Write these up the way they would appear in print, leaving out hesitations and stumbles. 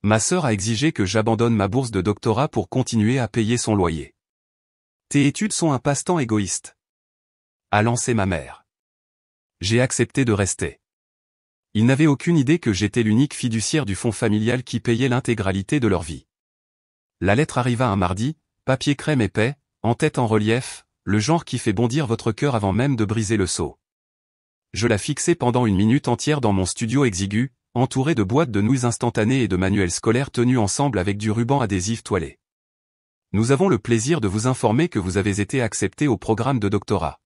Ma sœur a exigé que j'abandonne ma bourse de doctorat pour continuer à payer son loyer. Tes études sont un passe-temps égoïste, a lancé ma mère. J'ai accepté de rester. Ils n'avaient aucune idée que j'étais l'unique fiduciaire du fonds familial qui payait l'intégralité de leur vie. La lettre arriva un mardi, papier crème épais, en tête en relief, le genre qui fait bondir votre cœur avant même de briser le sceau. Je la fixai pendant une minute entière dans mon studio exigu, entouré de boîtes de nouilles instantanées et de manuels scolaires tenus ensemble avec du ruban adhésif toilé. Nous avons le plaisir de vous informer que vous avez été accepté au programme de doctorat.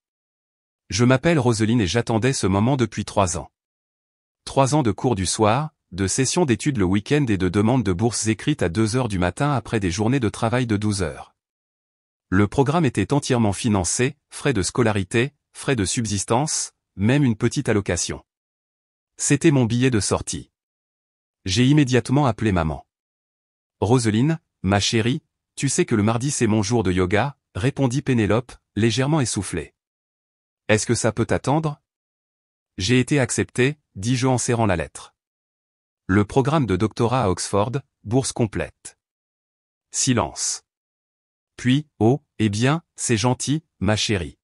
Je m'appelle Roselyne et j'attendais ce moment depuis 3 ans. 3 ans de cours du soir, de sessions d'études le week-end et de demandes de bourses écrites à 2 heures du matin après des journées de travail de 12 heures. Le programme était entièrement financé, frais de scolarité, frais de subsistance, même une petite allocation. C'était mon billet de sortie. J'ai immédiatement appelé maman. Roselyne, ma chérie, tu sais que le mardi c'est mon jour de yoga, répondit Pénélope, légèrement essoufflée. Est-ce que ça peut attendre? J'ai été accepté, dis-je en serrant la lettre. Le programme de doctorat à Oxford, bourse complète. Silence. Puis, oh, eh bien, c'est gentil, ma chérie.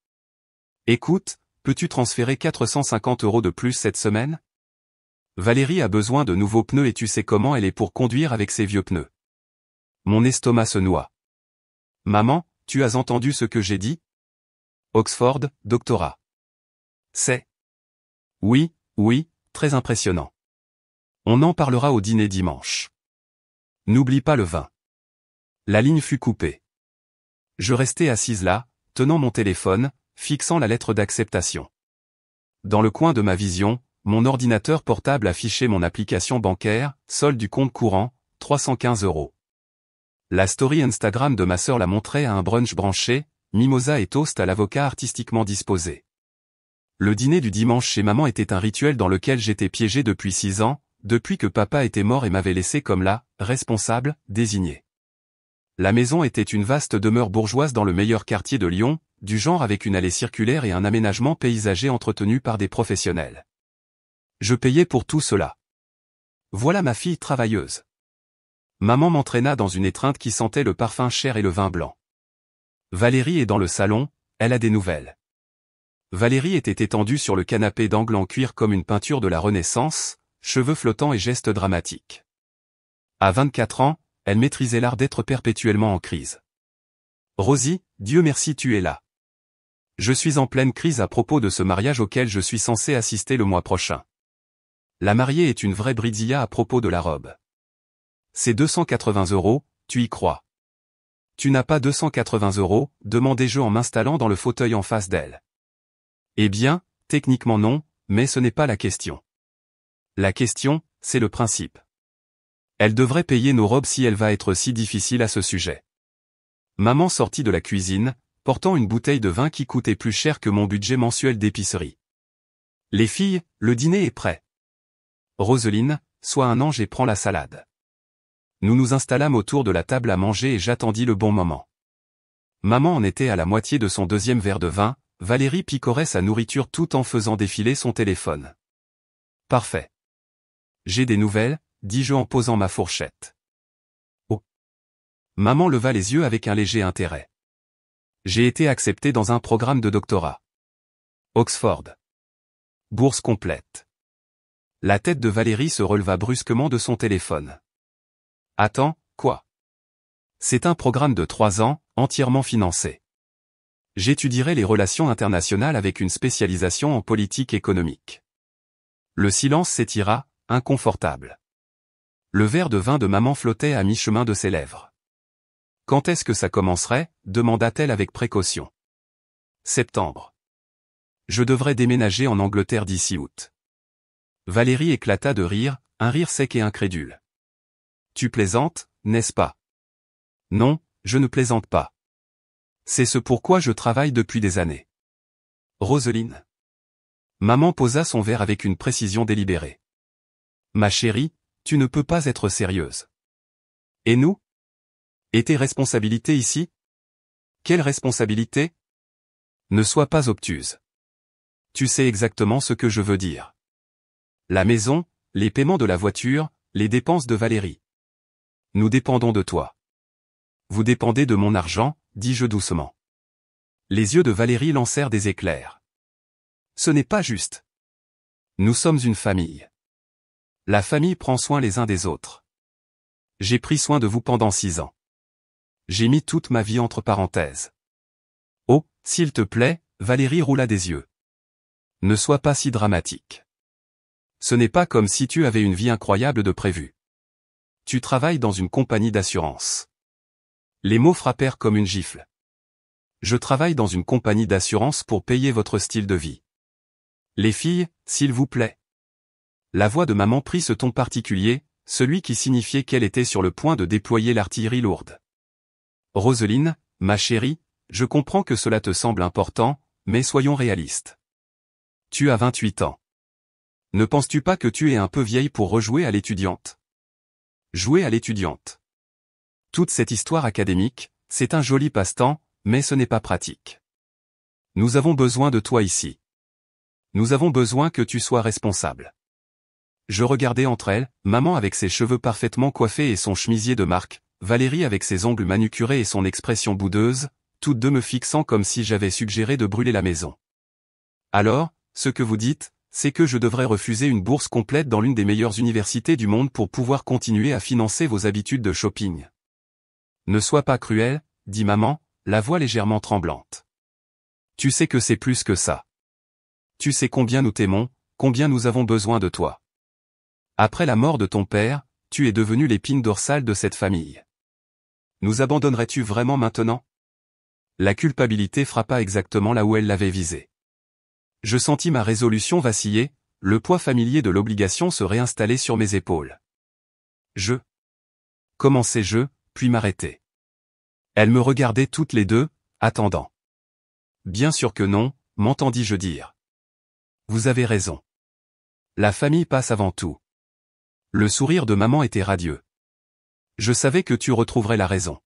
Écoute, peux-tu transférer 450 € de plus cette semaine? Valérie a besoin de nouveaux pneus et tu sais comment elle est pour conduire avec ses vieux pneus. Mon estomac se noie. Maman, tu as entendu ce que j'ai dit? Oxford, doctorat. C'est. Oui, très impressionnant. On en parlera au dîner dimanche. N'oublie pas le vin. La ligne fut coupée. Je restai assise là, tenant mon téléphone, fixant la lettre d'acceptation. Dans le coin de ma vision, mon ordinateur portable affichait mon application bancaire, solde du compte courant, 315 €. La story Instagram de ma sœur la montrait à un brunch branché, mimosa et toast à l'avocat artistiquement disposé. Le dîner du dimanche chez maman était un rituel dans lequel j'étais piégé depuis 6 ans, depuis que papa était mort et m'avait laissé comme la responsable désignée. La maison était une vaste demeure bourgeoise dans le meilleur quartier de Lyon, du genre avec une allée circulaire et un aménagement paysager entretenu par des professionnels. Je payais pour tout cela. Voilà ma fille travailleuse. Maman m'entraîna dans une étreinte qui sentait le parfum cher et le vin blanc. Valérie est dans le salon, elle a des nouvelles. Valérie était étendue sur le canapé d'angle en cuir comme une peinture de la Renaissance, cheveux flottants et gestes dramatiques. À 24 ans, elle maîtrisait l'art d'être perpétuellement en crise. Rosie, Dieu merci tu es là. Je suis en pleine crise à propos de ce mariage auquel je suis censé assister le mois prochain. La mariée est une vraie bridilla à propos de la robe. C'est 280 €, tu y crois? Tu n'as pas 280 €, demandai-je en m'installant dans le fauteuil en face d'elle. Eh bien, techniquement non, mais ce n'est pas la question. La question, c'est le principe. Elle devrait payer nos robes si elle va être si difficile à ce sujet. Maman sortit de la cuisine, portant une bouteille de vin qui coûtait plus cher que mon budget mensuel d'épicerie. Les filles, le dîner est prêt. Roselyne, sois un ange et prends la salade. Nous nous installâmes autour de la table à manger et j'attendis le bon moment. Maman en était à la moitié de son 2e verre de vin, Valérie picorait sa nourriture tout en faisant défiler son téléphone. Parfait. J'ai des nouvelles, dis-je en posant ma fourchette. Oh. Maman leva les yeux avec un léger intérêt. J'ai été accepté dans un programme de doctorat. Oxford. Bourse complète. La tête de Valérie se releva brusquement de son téléphone. Attends, quoi? C'est un programme de 3 ans, entièrement financé. J'étudierai les relations internationales avec une spécialisation en politique économique. Le silence s'étira, inconfortable. Le verre de vin de maman flottait à mi-chemin de ses lèvres. Quand est-ce que ça commencerait? Demanda-t-elle avec précaution. Septembre. Je devrais déménager en Angleterre d'ici août. Valérie éclata de rire, un rire sec et incrédule. Tu plaisantes, n'est-ce pas? Non, je ne plaisante pas. C'est ce pourquoi je travaille depuis des années. Roselyne. Maman posa son verre avec une précision délibérée. Ma chérie, tu ne peux pas être sérieuse. Et nous? Et tes responsabilités ici? Quelle responsabilité? Ne sois pas obtuse. Tu sais exactement ce que je veux dire. La maison, les paiements de la voiture, les dépenses de Valérie. Nous dépendons de toi. Vous dépendez de mon argent, dis-je doucement. Les yeux de Valérie lancèrent des éclairs. Ce n'est pas juste. Nous sommes une famille. La famille prend soin les uns des autres. J'ai pris soin de vous pendant 6 ans. J'ai mis toute ma vie entre parenthèses. Oh, s'il te plaît, Valérie roula des yeux. Ne sois pas si dramatique. Ce n'est pas comme si tu avais une vie incroyable de prévu. Tu travailles dans une compagnie d'assurance. Les mots frappèrent comme une gifle. Je travaille dans une compagnie d'assurance pour payer votre style de vie. Les filles, s'il vous plaît. La voix de maman prit ce ton particulier, celui qui signifiait qu'elle était sur le point de déployer l'artillerie lourde. Roselyne, ma chérie, je comprends que cela te semble important, mais soyons réalistes. Tu as 28 ans. Ne penses-tu pas que tu es un peu vieille pour rejouer à l'étudiante? Jouer à l'étudiante. Toute cette histoire académique, c'est un joli passe-temps, mais ce n'est pas pratique. Nous avons besoin de toi ici. Nous avons besoin que tu sois responsable. Je regardais entre elles, maman avec ses cheveux parfaitement coiffés et son chemisier de marque, Valérie avec ses ongles manucurés et son expression boudeuse, toutes deux me fixant comme si j'avais suggéré de brûler la maison. Alors, ce que vous dites, c'est que je devrais refuser une bourse complète dans l'une des meilleures universités du monde pour pouvoir continuer à financer vos habitudes de shopping. Ne sois pas cruel, dit maman, la voix légèrement tremblante. Tu sais que c'est plus que ça. Tu sais combien nous t'aimons, combien nous avons besoin de toi. Après la mort de ton père, tu es devenu l'épine dorsale de cette famille. Nous abandonnerais-tu vraiment maintenant? La culpabilité frappa exactement là où elle l'avait visé. Je sentis ma résolution vaciller, le poids familier de l'obligation se réinstaller sur mes épaules. Je commençai-je, puis m'arrêtai. Elles me regardaient toutes les deux, attendant. Bien sûr que non, m'entendis-je dire. Vous avez raison. La famille passe avant tout. Le sourire de maman était radieux. Je savais que tu retrouverais la raison.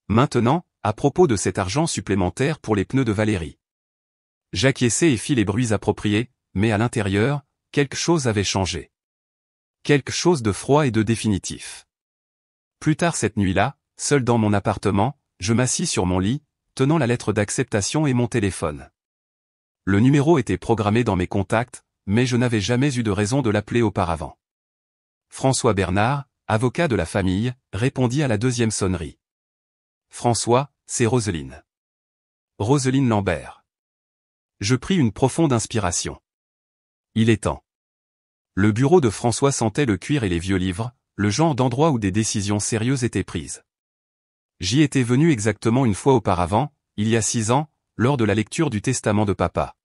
Maintenant, à propos de cet argent supplémentaire pour les pneus de Valérie. J'acquiesçai et fis les bruits appropriés, mais à l'intérieur, quelque chose avait changé. Quelque chose de froid et de définitif. Plus tard cette nuit-là, seul dans mon appartement, je m'assis sur mon lit, tenant la lettre d'acceptation et mon téléphone. Le numéro était programmé dans mes contacts, mais je n'avais jamais eu de raison de l'appeler auparavant. François Bernard, avocat de la famille, répondit à la deuxième sonnerie. François, c'est Roselyne. Roselyne Lambert. Je pris une profonde inspiration. Il est temps. Le bureau de François sentait le cuir et les vieux livres, le genre d'endroit où des décisions sérieuses étaient prises. J'y étais venu exactement une fois auparavant, il y a 6 ans, lors de la lecture du testament de papa.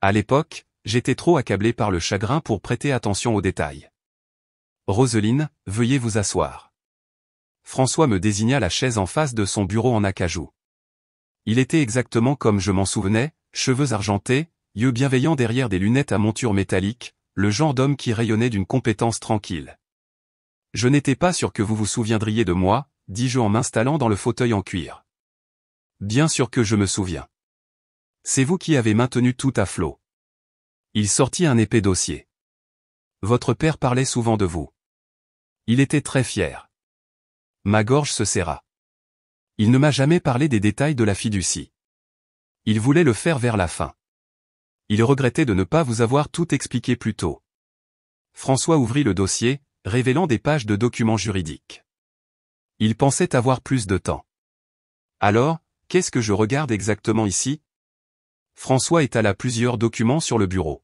À l'époque, j'étais trop accablé par le chagrin pour prêter attention aux détails. Roselyne, veuillez vous asseoir. François me désigna la chaise en face de son bureau en acajou. Il était exactement comme je m'en souvenais, cheveux argentés, yeux bienveillants derrière des lunettes à monture métallique, le genre d'homme qui rayonnait d'une compétence tranquille. Je n'étais pas sûr que vous vous souviendriez de moi, dis-je en m'installant dans le fauteuil en cuir. Bien sûr que je me souviens. C'est vous qui avez maintenu tout à flot. Il sortit un épais dossier. Votre père parlait souvent de vous. Il était très fier. Ma gorge se serra. Il ne m'a jamais parlé des détails de la fiducie. Il voulait le faire vers la fin. Il regrettait de ne pas vous avoir tout expliqué plus tôt. François ouvrit le dossier, révélant des pages de documents juridiques. Il pensait avoir plus de temps. Alors, qu'est-ce que je regarde exactement ici? François étala plusieurs documents sur le bureau.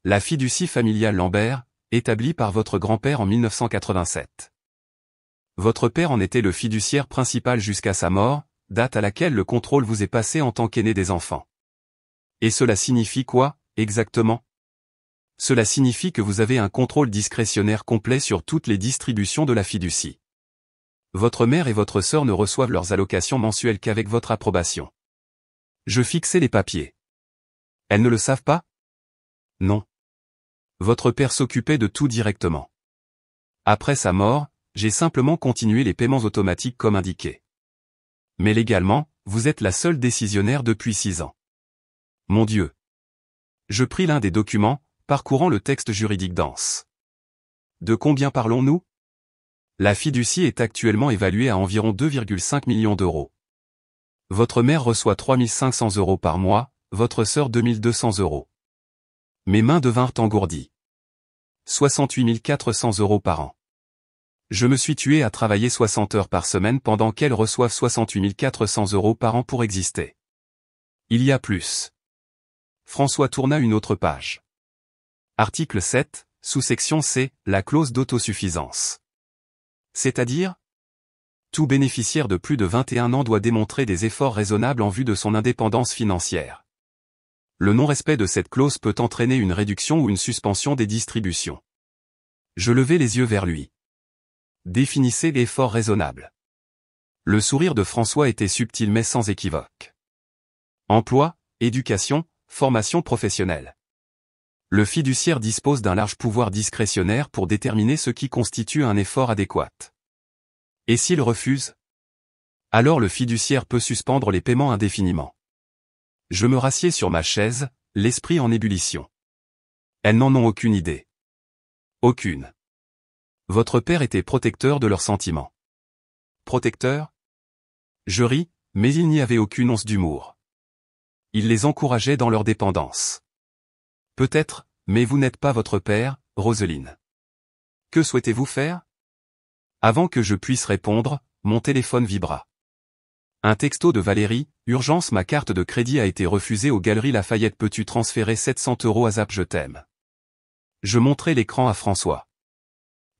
La fiducie familiale Lambert, établie par votre grand-père en 1987. Votre père en était le fiduciaire principal jusqu'à sa mort, date à laquelle le contrôle vous est passé en tant qu'aîné des enfants. Et cela signifie quoi, exactement? Cela signifie que vous avez un contrôle discrétionnaire complet sur toutes les distributions de la fiducie. Votre mère et votre sœur ne reçoivent leurs allocations mensuelles qu'avec votre approbation. Je fixai les papiers. Elles ne le savent pas? Non. Votre père s'occupait de tout directement. Après sa mort, j'ai simplement continué les paiements automatiques comme indiqué. Mais légalement, vous êtes la seule décisionnaire depuis 6 ans. Mon Dieu. Je pris l'un des documents, parcourant le texte juridique dense. De combien parlons-nous? La fiducie est actuellement évaluée à environ 2,5 millions d'euros. Votre mère reçoit 3 500 € par mois, votre sœur 2 200 €. Mes mains devinrent engourdies. 68 400 € par an. Je me suis tué à travailler 60 heures par semaine pendant qu'elles reçoivent 68 400 € par an pour exister. Il y a plus. François tourna une autre page. Article 7, sous-section C, la clause d'autosuffisance. C'est-à-dire ? Tout bénéficiaire de plus de 21 ans doit démontrer des efforts raisonnables en vue de son indépendance financière. Le non-respect de cette clause peut entraîner une réduction ou une suspension des distributions. Je levai les yeux vers lui. Définissez l'effort raisonnable. Le sourire de François était subtil mais sans équivoque. Emploi, éducation, formation professionnelle. Le fiduciaire dispose d'un large pouvoir discrétionnaire pour déterminer ce qui constitue un effort adéquat. Et s'il refuse ? Alors le fiduciaire peut suspendre les paiements indéfiniment. Je me rassieds sur ma chaise, l'esprit en ébullition. Elles n'en ont aucune idée. Aucune. Votre père était protecteur de leurs sentiments. Protecteur ? Je ris, mais il n'y avait aucune once d'humour. Il les encourageait dans leur dépendance. Peut-être, mais vous n'êtes pas votre père, Roselyne. Que souhaitez-vous faire ? Avant que je puisse répondre, mon téléphone vibra. Un texto de Valérie, urgence, ma carte de crédit a été refusée aux Galeries Lafayette, peux-tu transférer 700 € à Zap, je t'aime. Je montrai l'écran à François.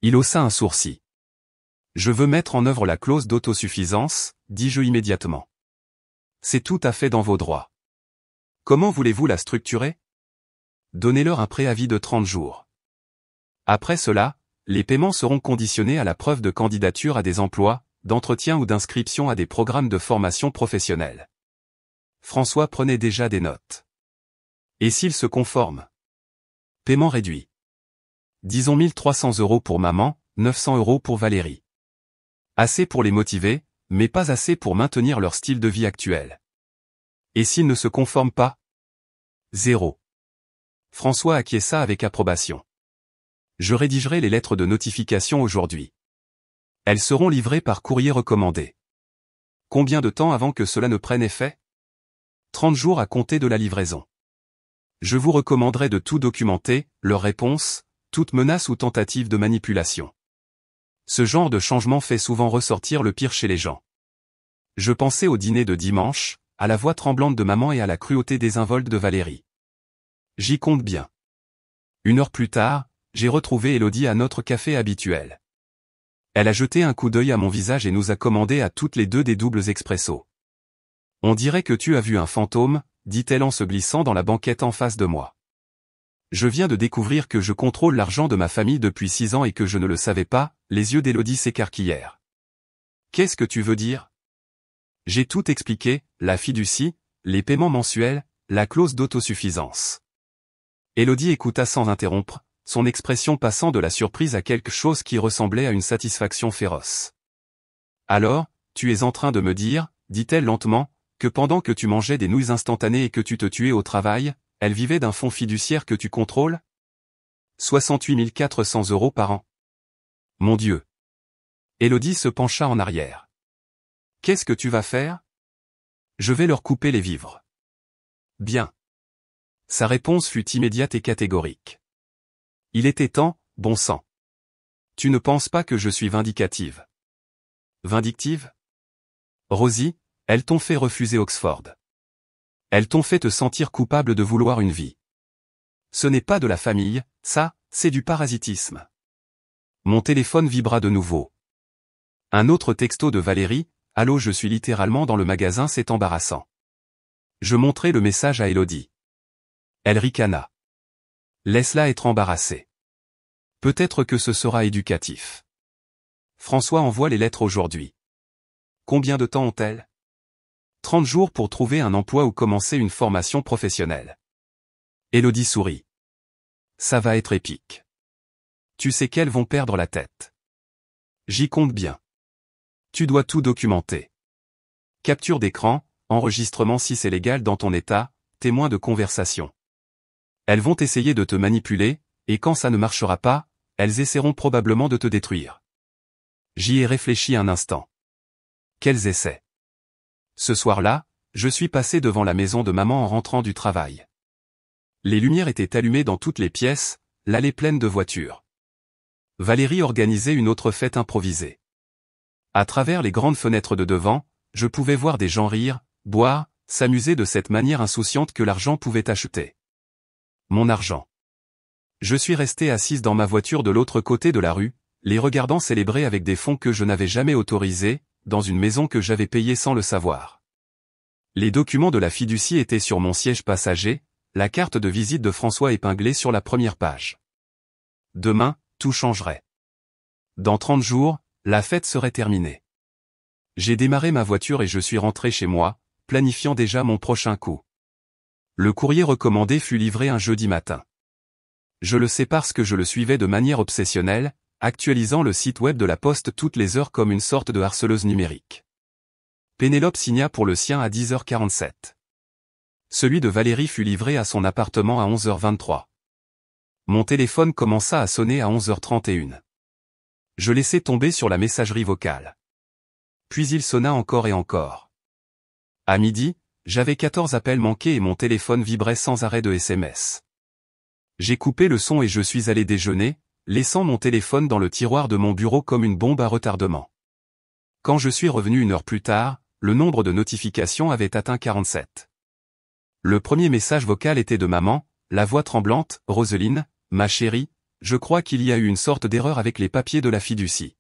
Il haussa un sourcil. Je veux mettre en œuvre la clause d'autosuffisance, dis-je immédiatement. C'est tout à fait dans vos droits. Comment voulez-vous la structurer ? Donnez-leur un préavis de 30 jours. Après cela, les paiements seront conditionnés à la preuve de candidature à des emplois, d'entretien ou d'inscription à des programmes de formation professionnelle. François prenait déjà des notes. Et s'il se conforme ? Paiement réduit. Disons 1 300 € pour maman, 900 € pour Valérie. Assez pour les motiver, mais pas assez pour maintenir leur style de vie actuel. Et s'ils ne se conforment pas ? 0. François acquiesça avec approbation. Je rédigerai les lettres de notification aujourd'hui. Elles seront livrées par courrier recommandé. Combien de temps avant que cela ne prenne effet ? 30 jours à compter de la livraison. Je vous recommanderai de tout documenter, leur réponse, toute menace ou tentative de manipulation. Ce genre de changement fait souvent ressortir le pire chez les gens. Je pensais au dîner de dimanche, à la voix tremblante de maman et à la cruauté désinvolte de Valérie. J'y compte bien. 1 heure plus tard, j'ai retrouvé Élodie à notre café habituel. Elle a jeté un coup d'œil à mon visage et nous a commandé à toutes les deux des doubles expressos. On dirait que tu as vu un fantôme, dit-elle en se glissant dans la banquette en face de moi. Je viens de découvrir que je contrôle l'argent de ma famille depuis 6 ans et que je ne le savais pas, les yeux d'Élodie s'écarquillèrent. Qu'est-ce que tu veux dire ? J'ai tout expliqué, la fiducie, les paiements mensuels, la clause d'autosuffisance. Élodie écouta sans interrompre, son expression passant de la surprise à quelque chose qui ressemblait à une satisfaction féroce. Alors, tu es en train de me dire, dit-elle lentement, que pendant que tu mangeais des nouilles instantanées et que tu te tuais au travail, elle vivait d'un fonds fiduciaire que tu contrôles ? 68 400 € par an. Mon Dieu. Élodie se pencha en arrière. Qu'est-ce que tu vas faire ? Je vais leur couper les vivres. Bien. Sa réponse fut immédiate et catégorique. Il était temps, bon sang. Tu ne penses pas que je suis vindicative ? Vindictive ? Rosie, elles t'ont fait refuser Oxford. Elles t'ont fait te sentir coupable de vouloir une vie. Ce n'est pas de la famille, ça, c'est du parasitisme. Mon téléphone vibra de nouveau. Un autre texto de Valérie, allô, je suis littéralement dans le magasin, c'est embarrassant. Je montrai le message à Élodie. Elle ricana. Laisse-la être embarrassée. Peut-être que ce sera éducatif. François envoie les lettres aujourd'hui. Combien de temps ont-elles ? 30 jours pour trouver un emploi ou commencer une formation professionnelle. Élodie sourit. Ça va être épique. Tu sais qu'elles vont perdre la tête. J'y compte bien. Tu dois tout documenter. Capture d'écran, enregistrement si c'est légal dans ton état, témoin de conversation. Elles vont essayer de te manipuler, et quand ça ne marchera pas, elles essaieront probablement de te détruire. J'y ai réfléchi un instant. Quels essais? Ce soir-là, je suis passé devant la maison de maman en rentrant du travail. Les lumières étaient allumées dans toutes les pièces, l'allée pleine de voitures. Valérie organisait une autre fête improvisée. À travers les grandes fenêtres de devant, je pouvais voir des gens rire, boire, s'amuser de cette manière insouciante que l'argent pouvait acheter. Mon argent. Je suis resté assise dans ma voiture de l'autre côté de la rue, les regardant célébrer avec des fonds que je n'avais jamais autorisés, dans une maison que j'avais payée sans le savoir. Les documents de la fiducie étaient sur mon siège passager, la carte de visite de François épinglée sur la première page. Demain, tout changerait. Dans 30 jours, la fête serait terminée. J'ai démarré ma voiture et je suis rentré chez moi, planifiant déjà mon prochain coup. Le courrier recommandé fut livré un jeudi matin. Je le sais parce que je le suivais de manière obsessionnelle, actualisant le site web de la Poste toutes les heures comme une sorte de harceleuse numérique. Pénélope signa pour le sien à 10h47. Celui de Valérie fut livré à son appartement à 11h23. Mon téléphone commença à sonner à 11h31. Je laissai tomber sur la messagerie vocale. Puis il sonna encore et encore. À midi, j'avais 14 appels manqués et mon téléphone vibrait sans arrêt de SMS. J'ai coupé le son et je suis allé déjeuner, laissant mon téléphone dans le tiroir de mon bureau comme une bombe à retardement. Quand je suis revenu une heure plus tard, le nombre de notifications avait atteint 47. Le premier message vocal était de maman, la voix tremblante, « Roseline, ma chérie, je crois qu'il y a eu une sorte d'erreur avec les papiers de la fiducie.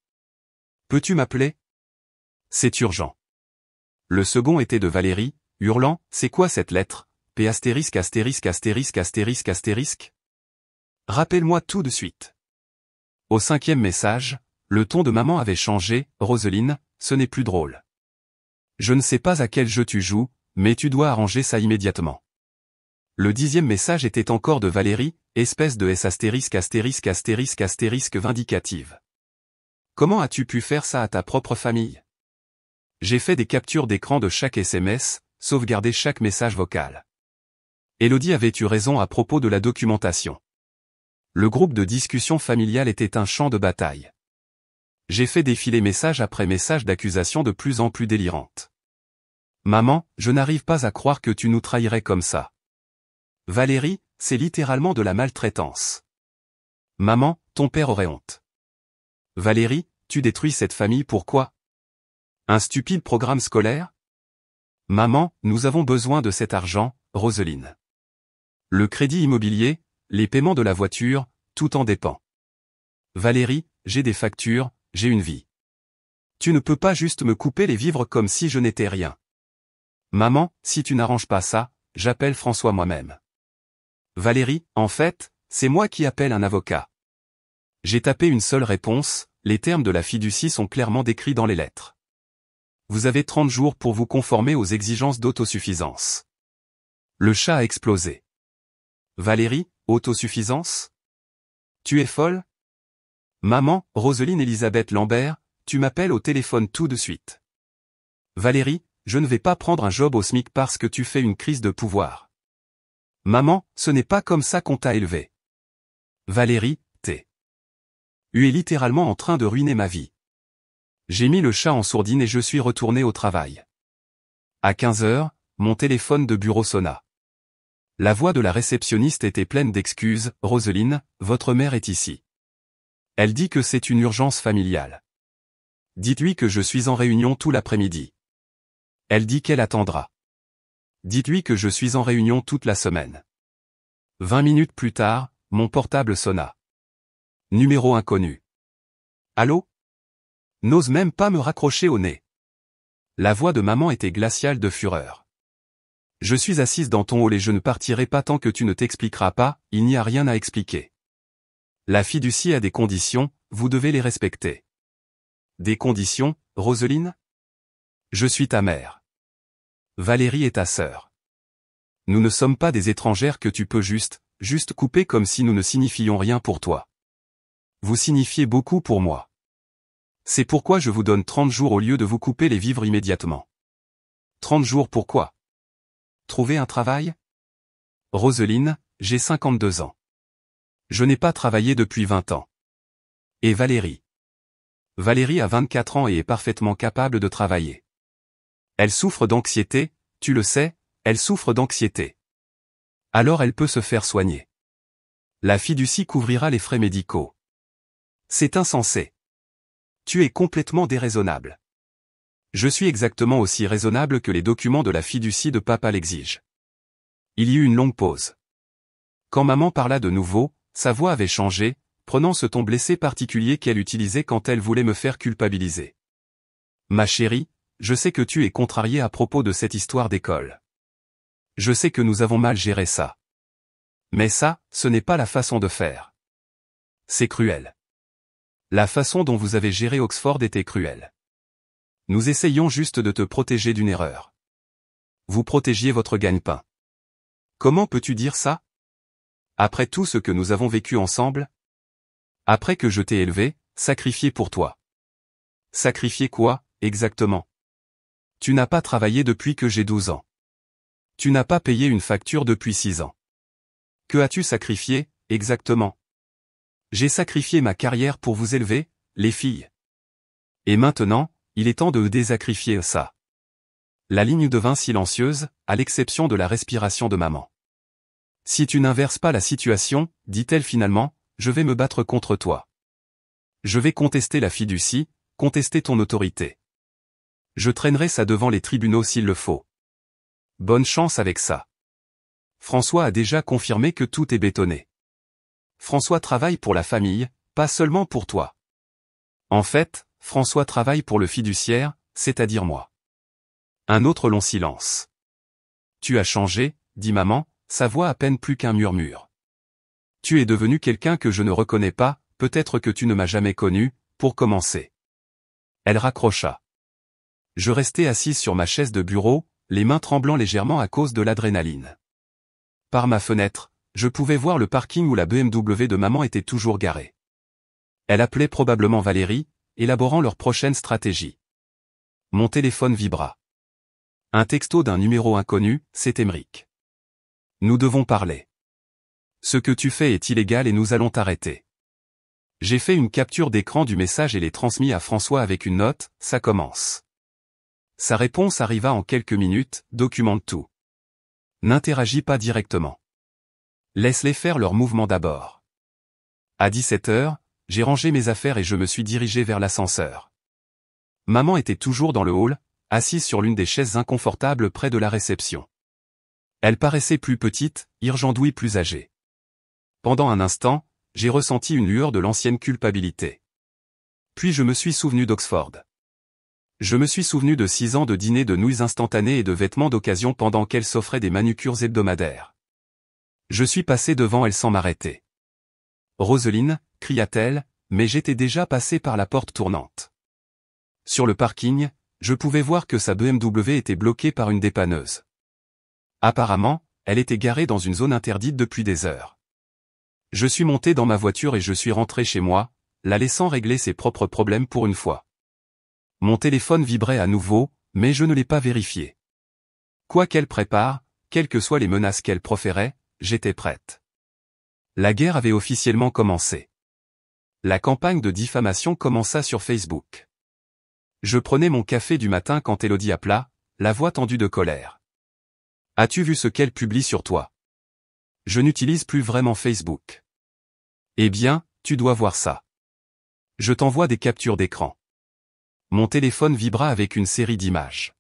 Peux-tu m'appeler? C'est urgent. » Le second était de Valérie, hurlant, « C'est quoi cette lettre? P astérisque astérisque astérisque astérisque astérisque? Rappelle-moi tout de suite. » Au cinquième message, le ton de maman avait changé, « Roseline, ce n'est plus drôle. Je ne sais pas à quel jeu tu joues, mais tu dois arranger ça immédiatement. » Le 10e message était encore de Valérie, espèce de S astérisque astérisque astérisque astérisque vindicative. Comment as-tu pu faire ça à ta propre famille? J'ai fait des captures d'écran de chaque SMS, sauvegardé chaque message vocal. Élodie avait eu raison à propos de la documentation. Le groupe de discussion familiale était un champ de bataille. J'ai fait défiler message après message d'accusations de plus en plus délirantes. Maman, je n'arrive pas à croire que tu nous trahirais comme ça. Valérie, c'est littéralement de la maltraitance. Maman, ton père aurait honte. Valérie, tu détruis cette famille pourquoi? Un stupide programme scolaire? Maman, nous avons besoin de cet argent, Roseline. Le crédit immobilier, les paiements de la voiture, tout en dépend. Valérie, j'ai des factures, j'ai une vie. Tu ne peux pas juste me couper les vivres comme si je n'étais rien. Maman, si tu n'arranges pas ça, j'appelle François moi-même. Valérie, en fait, c'est moi qui appelle un avocat. J'ai tapé une seule réponse, les termes de la fiducie sont clairement décrits dans les lettres. Vous avez 30 jours pour vous conformer aux exigences d'autosuffisance. Le chat a explosé. Valérie, autosuffisance? Tu es folle? Maman, Roseline Elisabeth Lambert, tu m'appelles au téléphone tout de suite. Valérie, je ne vais pas prendre un job au SMIC parce que tu fais une crise de pouvoir. Maman, ce n'est pas comme ça qu'on t'a élevé. Valérie, tu es littéralement en train de ruiner ma vie. J'ai mis le chat en sourdine et je suis retourné au travail. À 15h, mon téléphone de bureau sonna. La voix de la réceptionniste était pleine d'excuses, « Roseline, votre mère est ici. Elle dit que c'est une urgence familiale. Dites-lui que je suis en réunion tout l'après-midi. Elle dit qu'elle attendra. Dites-lui que je suis en réunion toute la semaine. » 20 minutes plus tard, mon portable sonna. Numéro inconnu. Allô? N'ose même pas me raccrocher au nez. La voix de maman était glaciale de fureur. Je suis assise dans ton hall et je ne partirai pas tant que tu ne t'expliqueras pas, il n'y a rien à expliquer. La fiducie a des conditions, vous devez les respecter. Des conditions, Roseline? Je suis ta mère. Valérie est ta sœur. Nous ne sommes pas des étrangères que tu peux juste couper comme si nous ne signifions rien pour toi. Vous signifiez beaucoup pour moi. C'est pourquoi je vous donne 30 jours au lieu de vous couper les vivres immédiatement. 30 jours pourquoi? Trouver un travail? Roseline, j'ai 52 ans. Je n'ai pas travaillé depuis 20 ans. Et Valérie? Valérie a 24 ans et est parfaitement capable de travailler. Elle souffre d'anxiété, tu le sais, elle souffre d'anxiété. Alors elle peut se faire soigner. La fiducie couvrira les frais médicaux. C'est insensé. Tu es complètement déraisonnable. Je suis exactement aussi raisonnable que les documents de la fiducie de papa l'exigent. Il y eut une longue pause. Quand maman parla de nouveau, sa voix avait changé, prenant ce ton blessé particulier qu'elle utilisait quand elle voulait me faire culpabiliser. Ma chérie, je sais que tu es contrariée à propos de cette histoire d'école. Je sais que nous avons mal géré ça. Mais ça, ce n'est pas la façon de faire. C'est cruel. La façon dont vous avez géré Oxford était cruelle. Nous essayons juste de te protéger d'une erreur. Vous protégiez votre gagne-pain. Comment peux-tu dire ça? Après tout ce que nous avons vécu ensemble? Après que je t'ai élevé, sacrifié pour toi. Sacrifié quoi, exactement? Tu n'as pas travaillé depuis que j'ai 12 ans. Tu n'as pas payé une facture depuis 6 ans. Que as-tu sacrifié, exactement? J'ai sacrifié ma carrière pour vous élever, les filles. Et maintenant, il est temps de désacrifier ça. La ligne devint silencieuse, à l'exception de la respiration de maman. Si tu n'inverses pas la situation, dit-elle finalement, je vais me battre contre toi. Je vais contester la fiducie, contester ton autorité. Je traînerai ça devant les tribunaux s'il le faut. Bonne chance avec ça. François a déjà confirmé que tout est bétonné. François travaille pour la famille, pas seulement pour toi. En fait, François travaille pour le fiduciaire, c'est-à-dire moi. Un autre long silence. Tu as changé, dit maman, sa voix à peine plus qu'un murmure. Tu es devenu quelqu'un que je ne reconnais pas, peut-être que tu ne m'as jamais connu, pour commencer. Elle raccrocha. Je restais assise sur ma chaise de bureau, les mains tremblant légèrement à cause de l'adrénaline. Par ma fenêtre, je pouvais voir le parking où la BMW de maman était toujours garée. Elle appelait probablement Valérie, élaborant leur prochaine stratégie. Mon téléphone vibra. Un texto d'un numéro inconnu, c'est Émeric. Nous devons parler. Ce que tu fais est illégal et nous allons t'arrêter. J'ai fait une capture d'écran du message et l'ai transmis à François avec une note, ça commence. Sa réponse arriva en quelques minutes, documente tout. N'interagis pas directement. Laisse-les faire leur mouvement d'abord. À 17h, j'ai rangé mes affaires et je me suis dirigé vers l'ascenseur. Maman était toujours dans le hall, assise sur l'une des chaises inconfortables près de la réception. Elle paraissait plus petite, Irgendouille plus âgée. Pendant un instant, j'ai ressenti une lueur de l'ancienne culpabilité. Puis je me suis souvenu d'Oxford. Je me suis souvenu de 6 ans de dîner de nouilles instantanées et de vêtements d'occasion pendant qu'elle s'offrait des manucures hebdomadaires. Je suis passé devant elle sans m'arrêter. Roselyne, cria-t-elle, mais j'étais déjà passé par la porte tournante. Sur le parking, je pouvais voir que sa BMW était bloquée par une dépanneuse. Apparemment, elle était garée dans une zone interdite depuis des heures. Je suis monté dans ma voiture et je suis rentré chez moi, la laissant régler ses propres problèmes pour une fois. Mon téléphone vibrait à nouveau, mais je ne l'ai pas vérifié. Quoi qu'elle prépare, quelles que soient les menaces qu'elle proférait, j'étais prête. La guerre avait officiellement commencé. La campagne de diffamation commença sur Facebook. Je prenais mon café du matin quand Élodie appela, la voix tendue de colère. As-tu vu ce qu'elle publie sur toi? Je n'utilise plus vraiment Facebook. Eh bien, tu dois voir ça. Je t'envoie des captures d'écran. Mon téléphone vibra avec une série d'images.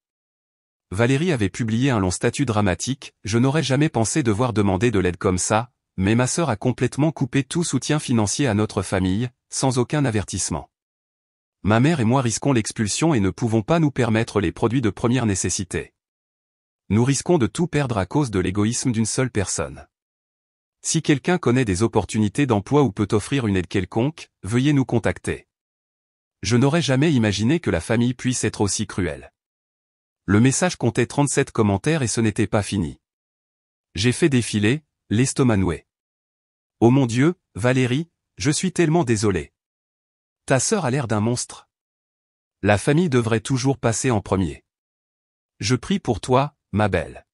Valérie avait publié un long statut dramatique, je n'aurais jamais pensé devoir demander de l'aide comme ça, mais ma sœur a complètement coupé tout soutien financier à notre famille, sans aucun avertissement. Ma mère et moi risquons l'expulsion et ne pouvons pas nous permettre les produits de première nécessité. Nous risquons de tout perdre à cause de l'égoïsme d'une seule personne. Si quelqu'un connaît des opportunités d'emploi ou peut offrir une aide quelconque, veuillez nous contacter. Je n'aurais jamais imaginé que la famille puisse être aussi cruelle. Le message comptait 37 commentaires et ce n'était pas fini. J'ai fait défiler, l'estomac noué. Oh mon Dieu, Valérie, je suis tellement désolé. Ta sœur a l'air d'un monstre. La famille devrait toujours passer en premier. Je prie pour toi, ma belle.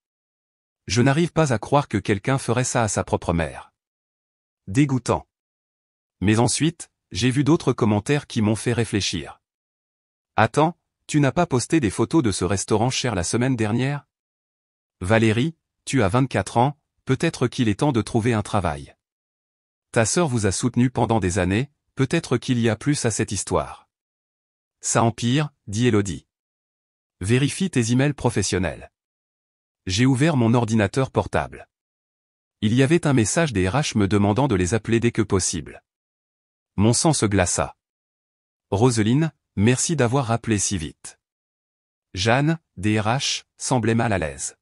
Je n'arrive pas à croire que quelqu'un ferait ça à sa propre mère. Dégoûtant. Mais ensuite, j'ai vu d'autres commentaires qui m'ont fait réfléchir. Attends, tu n'as pas posté des photos de ce restaurant cher la semaine dernière? Valérie, tu as 24 ans, peut-être qu'il est temps de trouver un travail. Ta sœur vous a soutenu pendant des années, peut-être qu'il y a plus à cette histoire. Ça empire, dit Elodie. Vérifie tes emails professionnels. J'ai ouvert mon ordinateur portable. Il y avait un message des RH me demandant de les appeler dès que possible. Mon sang se glaça. Roselyne, merci d'avoir rappelé si vite. Jeanne, des RH, semblait mal à l'aise.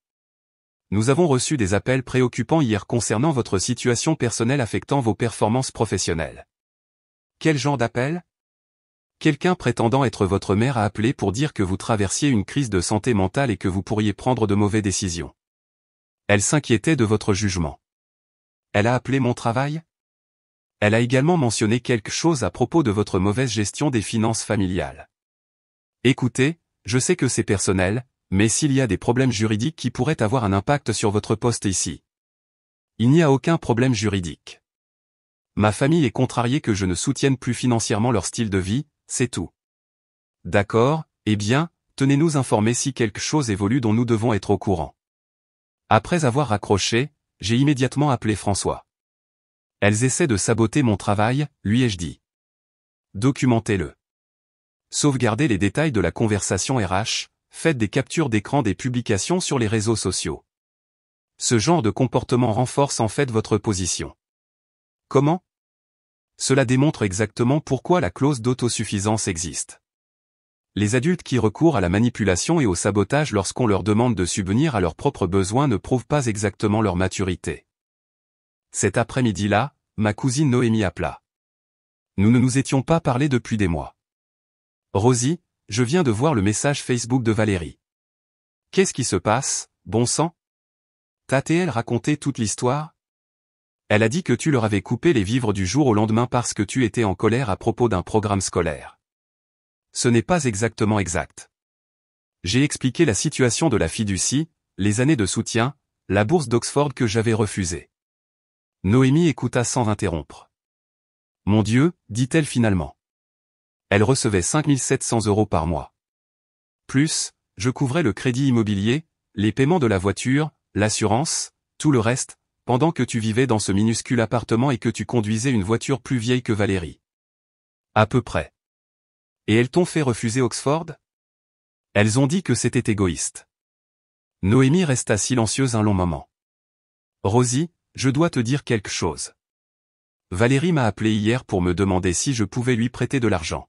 Nous avons reçu des appels préoccupants hier concernant votre situation personnelle affectant vos performances professionnelles. Quel genre d'appel? Quelqu'un prétendant être votre mère a appelé pour dire que vous traversiez une crise de santé mentale et que vous pourriez prendre de mauvaises décisions. Elle s'inquiétait de votre jugement. Elle a appelé mon travail? Elle a également mentionné quelque chose à propos de votre mauvaise gestion des finances familiales. Écoutez, je sais que c'est personnel, mais s'il y a des problèmes juridiques qui pourraient avoir un impact sur votre poste ici. Il n'y a aucun problème juridique. Ma famille est contrariée que je ne soutienne plus financièrement leur style de vie, c'est tout. D'accord, eh bien, tenez-nous informés si quelque chose évolue dont nous devons être au courant. Après avoir raccroché, j'ai immédiatement appelé François. Elles essaient de saboter mon travail, lui ai-je dit. Documentez-le. Sauvegardez les détails de la conversation RH, faites des captures d'écran des publications sur les réseaux sociaux. Ce genre de comportement renforce en fait votre position. Comment? Cela démontre exactement pourquoi la clause d'autosuffisance existe. Les adultes qui recourent à la manipulation et au sabotage lorsqu'on leur demande de subvenir à leurs propres besoins ne prouvent pas exactement leur maturité. Cet après-midi-là, ma cousine Noémie appela. Nous ne nous étions pas parlé depuis des mois. Rosie, je viens de voir le message Facebook de Valérie. Qu'est-ce qui se passe, bon sang? T'a-t-elle raconté toute l'histoire? Elle a dit que tu leur avais coupé les vivres du jour au lendemain parce que tu étais en colère à propos d'un programme scolaire. Ce n'est pas exactement exact. J'ai expliqué la situation de la fiducie, les années de soutien, la bourse d'Oxford que j'avais refusée. Noémie écouta sans interrompre. Mon Dieu, dit-elle finalement. Elle recevait 5 700 € par mois. Plus, je couvrais le crédit immobilier, les paiements de la voiture, l'assurance, tout le reste, pendant que tu vivais dans ce minuscule appartement et que tu conduisais une voiture plus vieille que Valérie. À peu près. Et elles t'ont fait refuser Oxford? Elles ont dit que c'était égoïste. Noémie resta silencieuse un long moment. Rosie, je dois te dire quelque chose. Valérie m'a appelé hier pour me demander si je pouvais lui prêter de l'argent.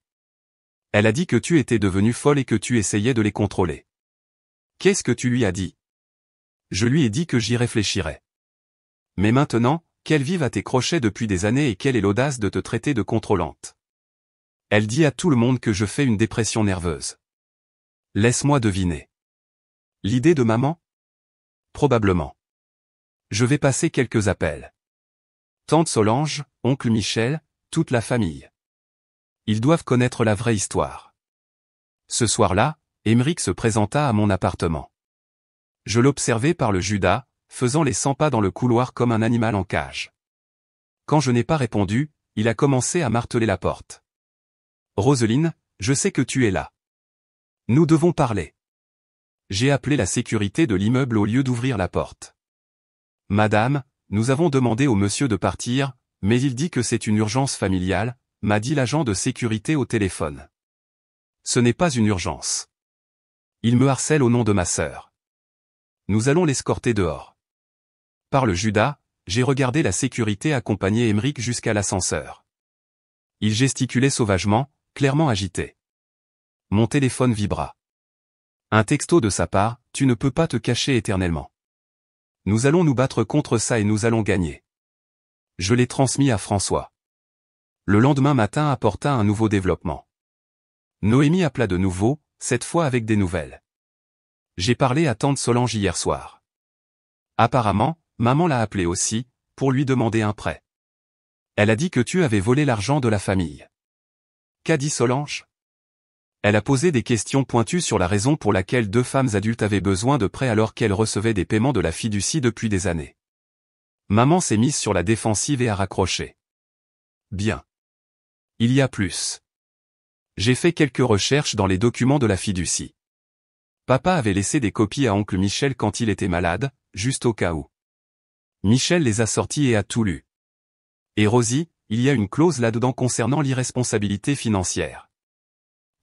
Elle a dit que tu étais devenue folle et que tu essayais de les contrôler. Qu'est-ce que tu lui as dit? Je lui ai dit que j'y réfléchirais. Mais maintenant, qu'elle vive à tes crochets depuis des années et quelle est l'audace de te traiter de contrôlante. Elle dit à tout le monde que je fais une dépression nerveuse. Laisse-moi deviner. L'idée de maman? Probablement. Je vais passer quelques appels. Tante Solange, oncle Michel, toute la famille. Ils doivent connaître la vraie histoire. Ce soir-là, Émeric se présenta à mon appartement. Je l'observais par le Judas, faisant les 100 pas dans le couloir comme un animal en cage. Quand je n'ai pas répondu, il a commencé à marteler la porte. Roselyne, je sais que tu es là. Nous devons parler. J'ai appelé la sécurité de l'immeuble au lieu d'ouvrir la porte. Madame, nous avons demandé au monsieur de partir, mais il dit que c'est une urgence familiale, m'a dit l'agent de sécurité au téléphone. Ce n'est pas une urgence. Il me harcèle au nom de ma sœur. Nous allons l'escorter dehors. Par le Judas, j'ai regardé la sécurité accompagner Émeric jusqu'à l'ascenseur. Il gesticulait sauvagement, clairement agité. Mon téléphone vibra. Un texto de sa part, tu ne peux pas te cacher éternellement. Nous allons nous battre contre ça et nous allons gagner. Je l'ai transmis à François. Le lendemain matin apporta un nouveau développement. Noémie appela de nouveau, cette fois avec des nouvelles. J'ai parlé à tante Solange hier soir. Apparemment, maman l'a appelé aussi, pour lui demander un prêt. Elle a dit que tu avais volé l'argent de la famille. Qu'a dit Solange? Elle a posé des questions pointues sur la raison pour laquelle deux femmes adultes avaient besoin de prêts alors qu'elles recevaient des paiements de la fiducie depuis des années. Maman s'est mise sur la défensive et a raccroché. Bien. Il y a plus. J'ai fait quelques recherches dans les documents de la fiducie. Papa avait laissé des copies à oncle Michel quand il était malade, juste au cas où. Michel les a sorties et a tout lu. Et Rosie, il y a une clause là-dedans concernant l'irresponsabilité financière.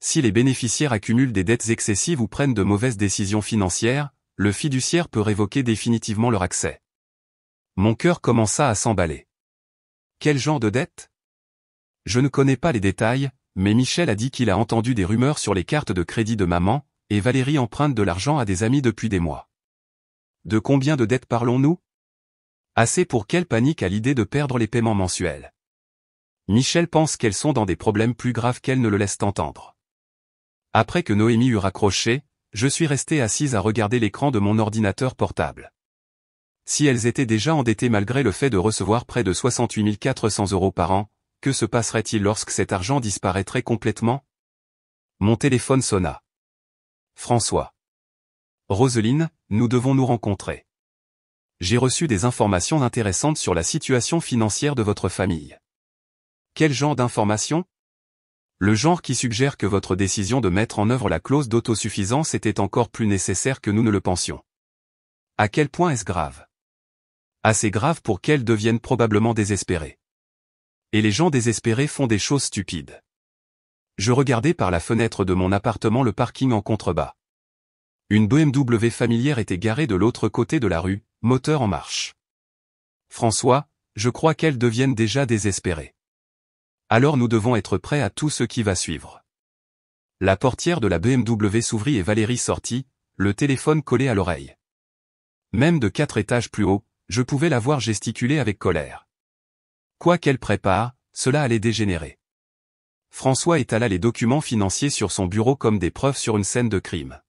Si les bénéficiaires accumulent des dettes excessives ou prennent de mauvaises décisions financières, le fiduciaire peut révoquer définitivement leur accès. Mon cœur commença à s'emballer. Quel genre de dette? Je ne connais pas les détails, mais Michel a dit qu'il a entendu des rumeurs sur les cartes de crédit de maman, et Valérie emprunte de l'argent à des amis depuis des mois. De combien de dettes parlons-nous? Assez pour qu'elle panique à l'idée de perdre les paiements mensuels. Michel pense qu'elles sont dans des problèmes plus graves qu'elle ne le laisse entendre. Après que Noémie eut raccroché, je suis resté assise à regarder l'écran de mon ordinateur portable. Si elles étaient déjà endettées malgré le fait de recevoir près de 68 400 € par an, que se passerait-il lorsque cet argent disparaîtrait complètement? Mon téléphone sonna. François. Roselyne, nous devons nous rencontrer. J'ai reçu des informations intéressantes sur la situation financière de votre famille. Quel genre d'informations? Le genre qui suggère que votre décision de mettre en œuvre la clause d'autosuffisance était encore plus nécessaire que nous ne le pensions. À quel point est-ce grave? Assez grave pour qu'elles deviennent probablement désespérées. Et les gens désespérés font des choses stupides. Je regardais par la fenêtre de mon appartement le parking en contrebas. Une BMW familière était garée de l'autre côté de la rue, moteur en marche. François, je crois qu'elles deviennent déjà désespérées. Alors nous devons être prêts à tout ce qui va suivre. La portière de la BMW s'ouvrit et Valérie sortit, le téléphone collé à l'oreille. Même de 4 étages plus haut, je pouvais la voir gesticuler avec colère. Quoi qu'elle prépare, cela allait dégénérer. François étala les documents financiers sur son bureau comme des preuves sur une scène de crime.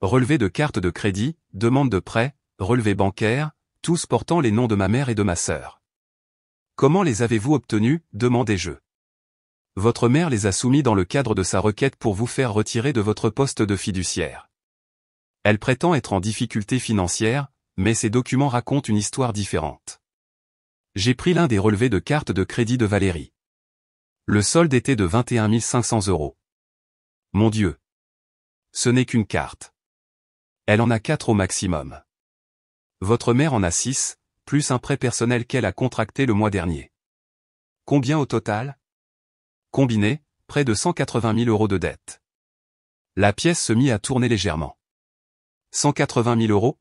Relevé de carte de crédit, demande de prêt, relevé bancaire, tous portant les noms de ma mère et de ma sœur. Comment les avez-vous obtenus, demandai-je. Votre mère les a soumis dans le cadre de sa requête pour vous faire retirer de votre poste de fiduciaire. Elle prétend être en difficulté financière, mais ces documents racontent une histoire différente. J'ai pris l'un des relevés de carte de crédit de Valérie. Le solde était de 21 500 €. Mon Dieu! Ce n'est qu'une carte. Elle en a 4 au maximum. Votre mère en a 6, plus un prêt personnel qu'elle a contracté le mois dernier. Combien au total? Combiné, près de 180 000 € de dette. La pièce se mit à tourner légèrement. 180 000 €?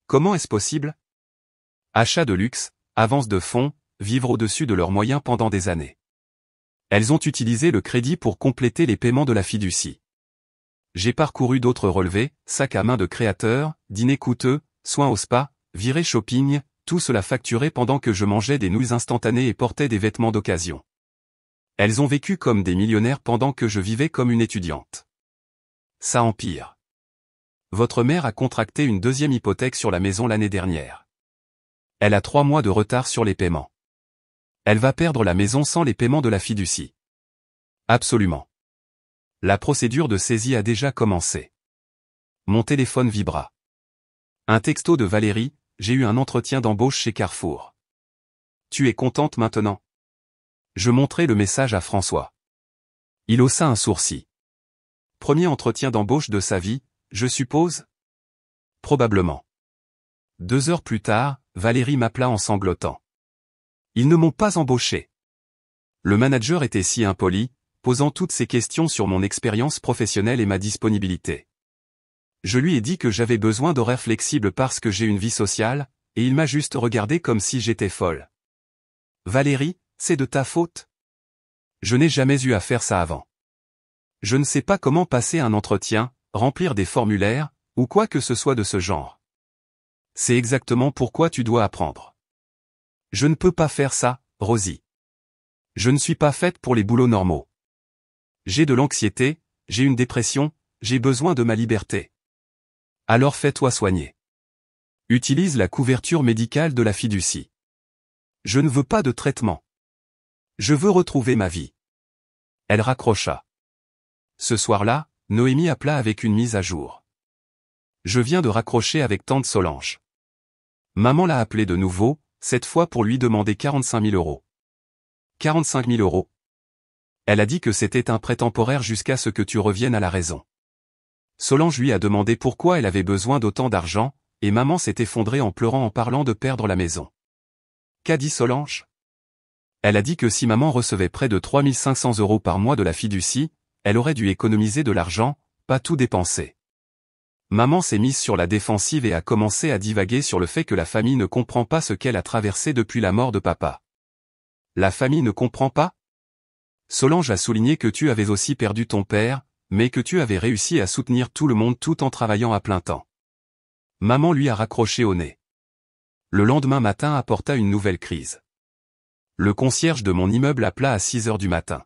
Comment est-ce possible? Achat de luxe, avance de fonds, vivre au-dessus de leurs moyens pendant des années. Elles ont utilisé le crédit pour compléter les paiements de la fiducie. J'ai parcouru d'autres relevés, sacs à main de créateurs, dîners coûteux, soins au spa, virées shopping, tout cela facturé pendant que je mangeais des nouilles instantanées et portais des vêtements d'occasion. Elles ont vécu comme des millionnaires pendant que je vivais comme une étudiante. Ça empire. Votre mère a contracté une deuxième hypothèque sur la maison l'année dernière. Elle a 3 mois de retard sur les paiements. Elle va perdre la maison sans les paiements de la fiducie. Absolument. La procédure de saisie a déjà commencé. Mon téléphone vibra. Un texto de Valérie, j'ai eu un entretien d'embauche chez Carrefour. Tu es contente maintenant? Je montrai le message à François. Il haussa un sourcil. Premier entretien d'embauche de sa vie, je suppose? Probablement. 2 heures plus tard, Valérie m'appela en sanglotant. Ils ne m'ont pas embauché. Le manager était si impoli, posant toutes ces questions sur mon expérience professionnelle et ma disponibilité. Je lui ai dit que j'avais besoin d'horaires flexibles parce que j'ai une vie sociale, et il m'a juste regardé comme si j'étais folle. Valérie, c'est de ta faute? Je n'ai jamais eu à faire ça avant. Je ne sais pas comment passer un entretien, remplir des formulaires, ou quoi que ce soit de ce genre. C'est exactement pourquoi tu dois apprendre. Je ne peux pas faire ça, Rosie. Je ne suis pas faite pour les boulots normaux. J'ai de l'anxiété, j'ai une dépression, j'ai besoin de ma liberté. Alors fais-toi soigner. Utilise la couverture médicale de la fiducie. Je ne veux pas de traitement. Je veux retrouver ma vie. Elle raccrocha. Ce soir-là, Noémie appela avec une mise à jour. Je viens de raccrocher avec tante Solange. Maman l'a appelé de nouveau, cette fois pour lui demander 45 000 €. 45 000 €. Elle a dit que c'était un prêt temporaire jusqu'à ce que tu reviennes à la raison. Solange lui a demandé pourquoi elle avait besoin d'autant d'argent, et maman s'est effondrée en pleurant en parlant de perdre la maison. Qu'a dit Solange? Elle a dit que si maman recevait près de 3500 € par mois de la fiducie, elle aurait dû économiser de l'argent, pas tout dépenser. Maman s'est mise sur la défensive et a commencé à divaguer sur le fait que la famille ne comprend pas ce qu'elle a traversé depuis la mort de papa. La famille ne comprend pas? Solange a souligné que tu avais aussi perdu ton père, mais que tu avais réussi à soutenir tout le monde tout en travaillant à plein temps. Maman lui a raccroché au nez. Le lendemain matin apporta une nouvelle crise. Le concierge de mon immeuble appela à 6 heures du matin.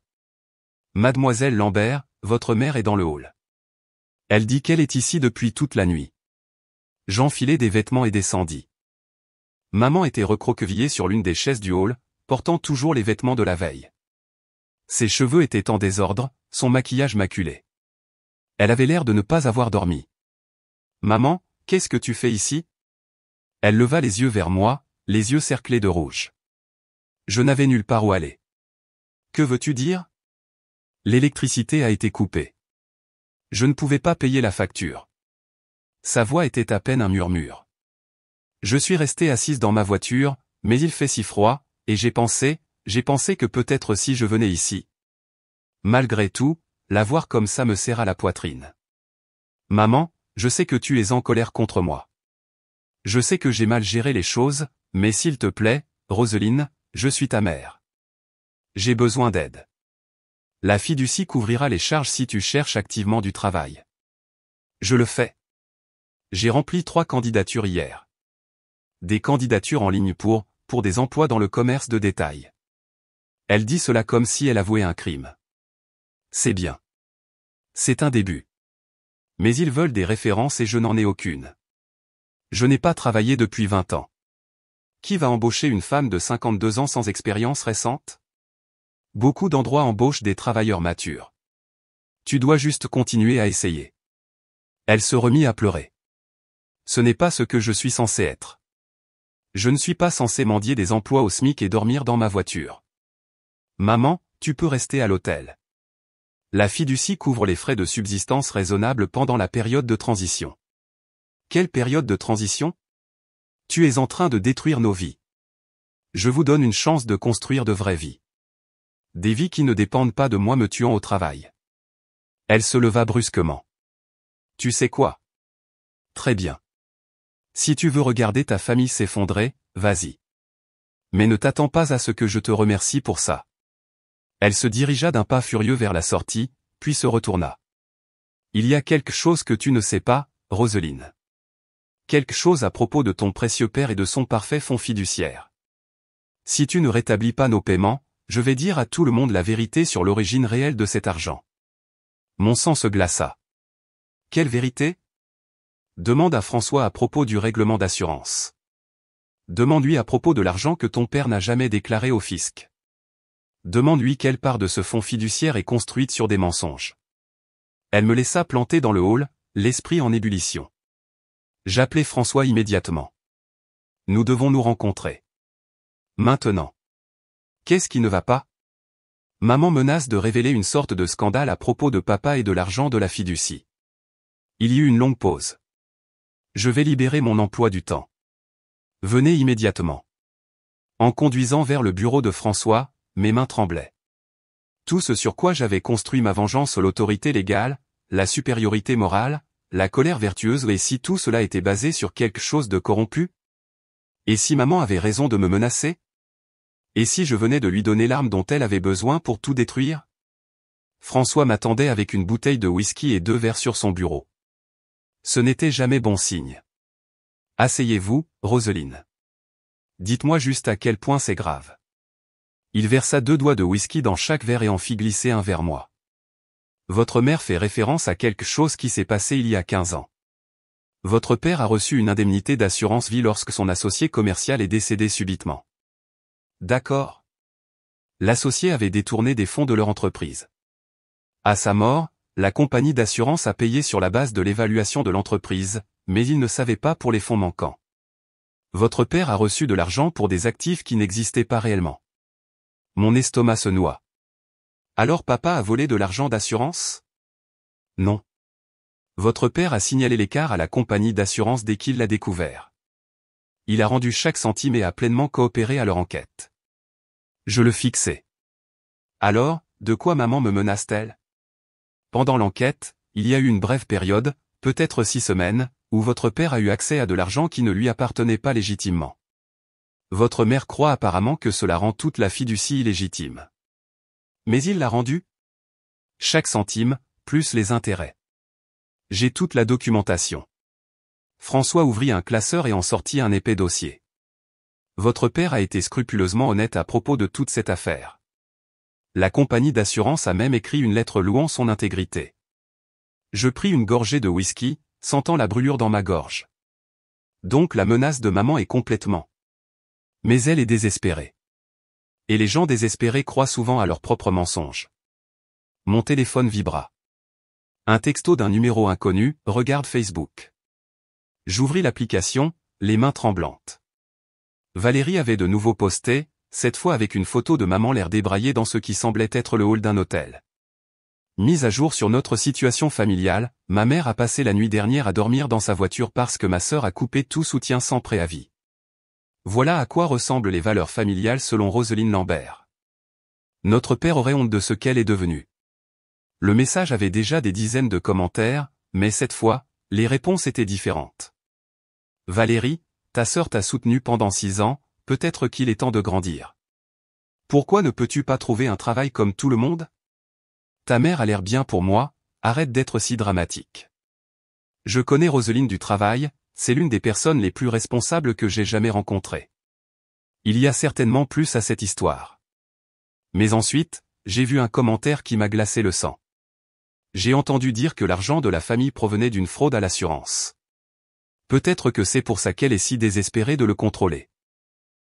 Mademoiselle Lambert, votre mère est dans le hall. Elle dit qu'elle est ici depuis toute la nuit. J'enfilai des vêtements et descendis. Maman était recroquevillée sur l'une des chaises du hall, portant toujours les vêtements de la veille. Ses cheveux étaient en désordre, son maquillage maculé. Elle avait l'air de ne pas avoir dormi. Maman, qu'est-ce que tu fais ici? Elle leva les yeux vers moi, les yeux cerclés de rouge. Je n'avais nulle part où aller. Que veux-tu dire? L'électricité a été coupée. Je ne pouvais pas payer la facture. Sa voix était à peine un murmure. Je suis restée assise dans ma voiture, mais il fait si froid, et j'ai pensé que peut-être si je venais ici. Malgré tout, la voir comme ça me serra la poitrine. Maman, je sais que tu es en colère contre moi. Je sais que j'ai mal géré les choses, mais s'il te plaît, Roselyne, je suis ta mère. J'ai besoin d'aide. La fiducie couvrira les charges si tu cherches activement du travail. Je le fais. J'ai rempli 3 candidatures hier. Des candidatures en ligne pour des emplois dans le commerce de détail. Elle dit cela comme si elle avouait un crime. C'est bien. C'est un début. Mais ils veulent des références et je n'en ai aucune. Je n'ai pas travaillé depuis 20 ans. Qui va embaucher une femme de 52 ans sans expérience récente? Beaucoup d'endroits embauchent des travailleurs matures. Tu dois juste continuer à essayer. Elle se remit à pleurer. Ce n'est pas ce que je suis censé être. Je ne suis pas censé mendier des emplois au SMIC et dormir dans ma voiture. Maman, tu peux rester à l'hôtel. La fiducie couvre les frais de subsistance raisonnables pendant la période de transition. Quelle période de transition? Tu es en train de détruire nos vies. Je vous donne une chance de construire de vraies vies. Des vies qui ne dépendent pas de moi me tuant au travail. Elle se leva brusquement. Tu sais quoi? Très bien. Si tu veux regarder ta famille s'effondrer, vas-y. Mais ne t'attends pas à ce que je te remercie pour ça. Elle se dirigea d'un pas furieux vers la sortie, puis se retourna. Il y a quelque chose que tu ne sais pas, Roselyne. Quelque chose à propos de ton précieux père et de son parfait fonds fiduciaire. Si tu ne rétablis pas nos paiements, je vais dire à tout le monde la vérité sur l'origine réelle de cet argent. Mon sang se glaça. Quelle vérité? Demande à François à propos du règlement d'assurance. Demande-lui à propos de l'argent que ton père n'a jamais déclaré au fisc. Demande-lui quelle part de ce fonds fiduciaire est construite sur des mensonges. Elle me laissa planter dans le hall, l'esprit en ébullition. J'appelai François immédiatement. Nous devons nous rencontrer. Maintenant. Qu'est-ce qui ne va pas? Maman menace de révéler une sorte de scandale à propos de papa et de l'argent de la fiducie. Il y eut une longue pause. Je vais libérer mon emploi du temps. Venez immédiatement. En conduisant vers le bureau de François, mes mains tremblaient. Tout ce sur quoi j'avais construit ma vengeance, l'autorité légale, la supériorité morale, la colère vertueuse, et si tout cela était basé sur quelque chose de corrompu? Et si maman avait raison de me menacer? Et si je venais de lui donner l'arme dont elle avait besoin pour tout détruire? François m'attendait avec une bouteille de whisky et 2 verres sur son bureau. Ce n'était jamais bon signe. Asseyez-vous, Roselyne. Dites-moi juste à quel point c'est grave. Il versa 2 doigts de whisky dans chaque verre et en fit glisser un vers moi. Votre mère fait référence à quelque chose qui s'est passé il y a 15 ans. Votre père a reçu une indemnité d'assurance vie lorsque son associé commercial est décédé subitement. D'accord. L'associé avait détourné des fonds de leur entreprise. À sa mort, la compagnie d'assurance a payé sur la base de l'évaluation de l'entreprise, mais il ne savait pas pour les fonds manquants. Votre père a reçu de l'argent pour des actifs qui n'existaient pas réellement. Mon estomac se noua. Alors papa a volé de l'argent d'assurance? Non. Votre père a signalé l'écart à la compagnie d'assurance dès qu'il l'a découvert. Il a rendu chaque centime et a pleinement coopéré à leur enquête. Je le fixais. Alors, de quoi maman me menace-t-elle? Pendant l'enquête, il y a eu une brève période, peut-être 6 semaines, où votre père a eu accès à de l'argent qui ne lui appartenait pas légitimement. Votre mère croit apparemment que cela rend toute la fiducie illégitime. Mais il l'a rendu? Chaque centime, plus les intérêts. J'ai toute la documentation. François ouvrit un classeur et en sortit un épais dossier. Votre père a été scrupuleusement honnête à propos de toute cette affaire. La compagnie d'assurance a même écrit une lettre louant son intégrité. Je pris une gorgée de whisky, sentant la brûlure dans ma gorge. Donc la menace de maman est complètement. Mais elle est désespérée. Et les gens désespérés croient souvent à leurs propres mensonges. Mon téléphone vibra. Un texto d'un numéro inconnu, regarde Facebook. J'ouvris l'application, les mains tremblantes. Valérie avait de nouveau posté, cette fois avec une photo de maman l'air débraillée dans ce qui semblait être le hall d'un hôtel. Mise à jour sur notre situation familiale, ma mère a passé la nuit dernière à dormir dans sa voiture parce que ma sœur a coupé tout soutien sans préavis. Voilà à quoi ressemblent les valeurs familiales selon Roselyne Lambert. Notre père aurait honte de ce qu'elle est devenue. Le message avait déjà des dizaines de commentaires, mais cette fois, les réponses étaient différentes. Valérie, ta sœur t'a soutenue pendant 6 ans, peut-être qu'il est temps de grandir. Pourquoi ne peux-tu pas trouver un travail comme tout le monde? Ta mère a l'air bien pour moi, arrête d'être si dramatique. Je connais Roselyne du travail, c'est l'une des personnes les plus responsables que j'ai jamais rencontrées. Il y a certainement plus à cette histoire. Mais ensuite, j'ai vu un commentaire qui m'a glacé le sang. J'ai entendu dire que l'argent de la famille provenait d'une fraude à l'assurance. Peut-être que c'est pour ça qu'elle est si désespérée de le contrôler.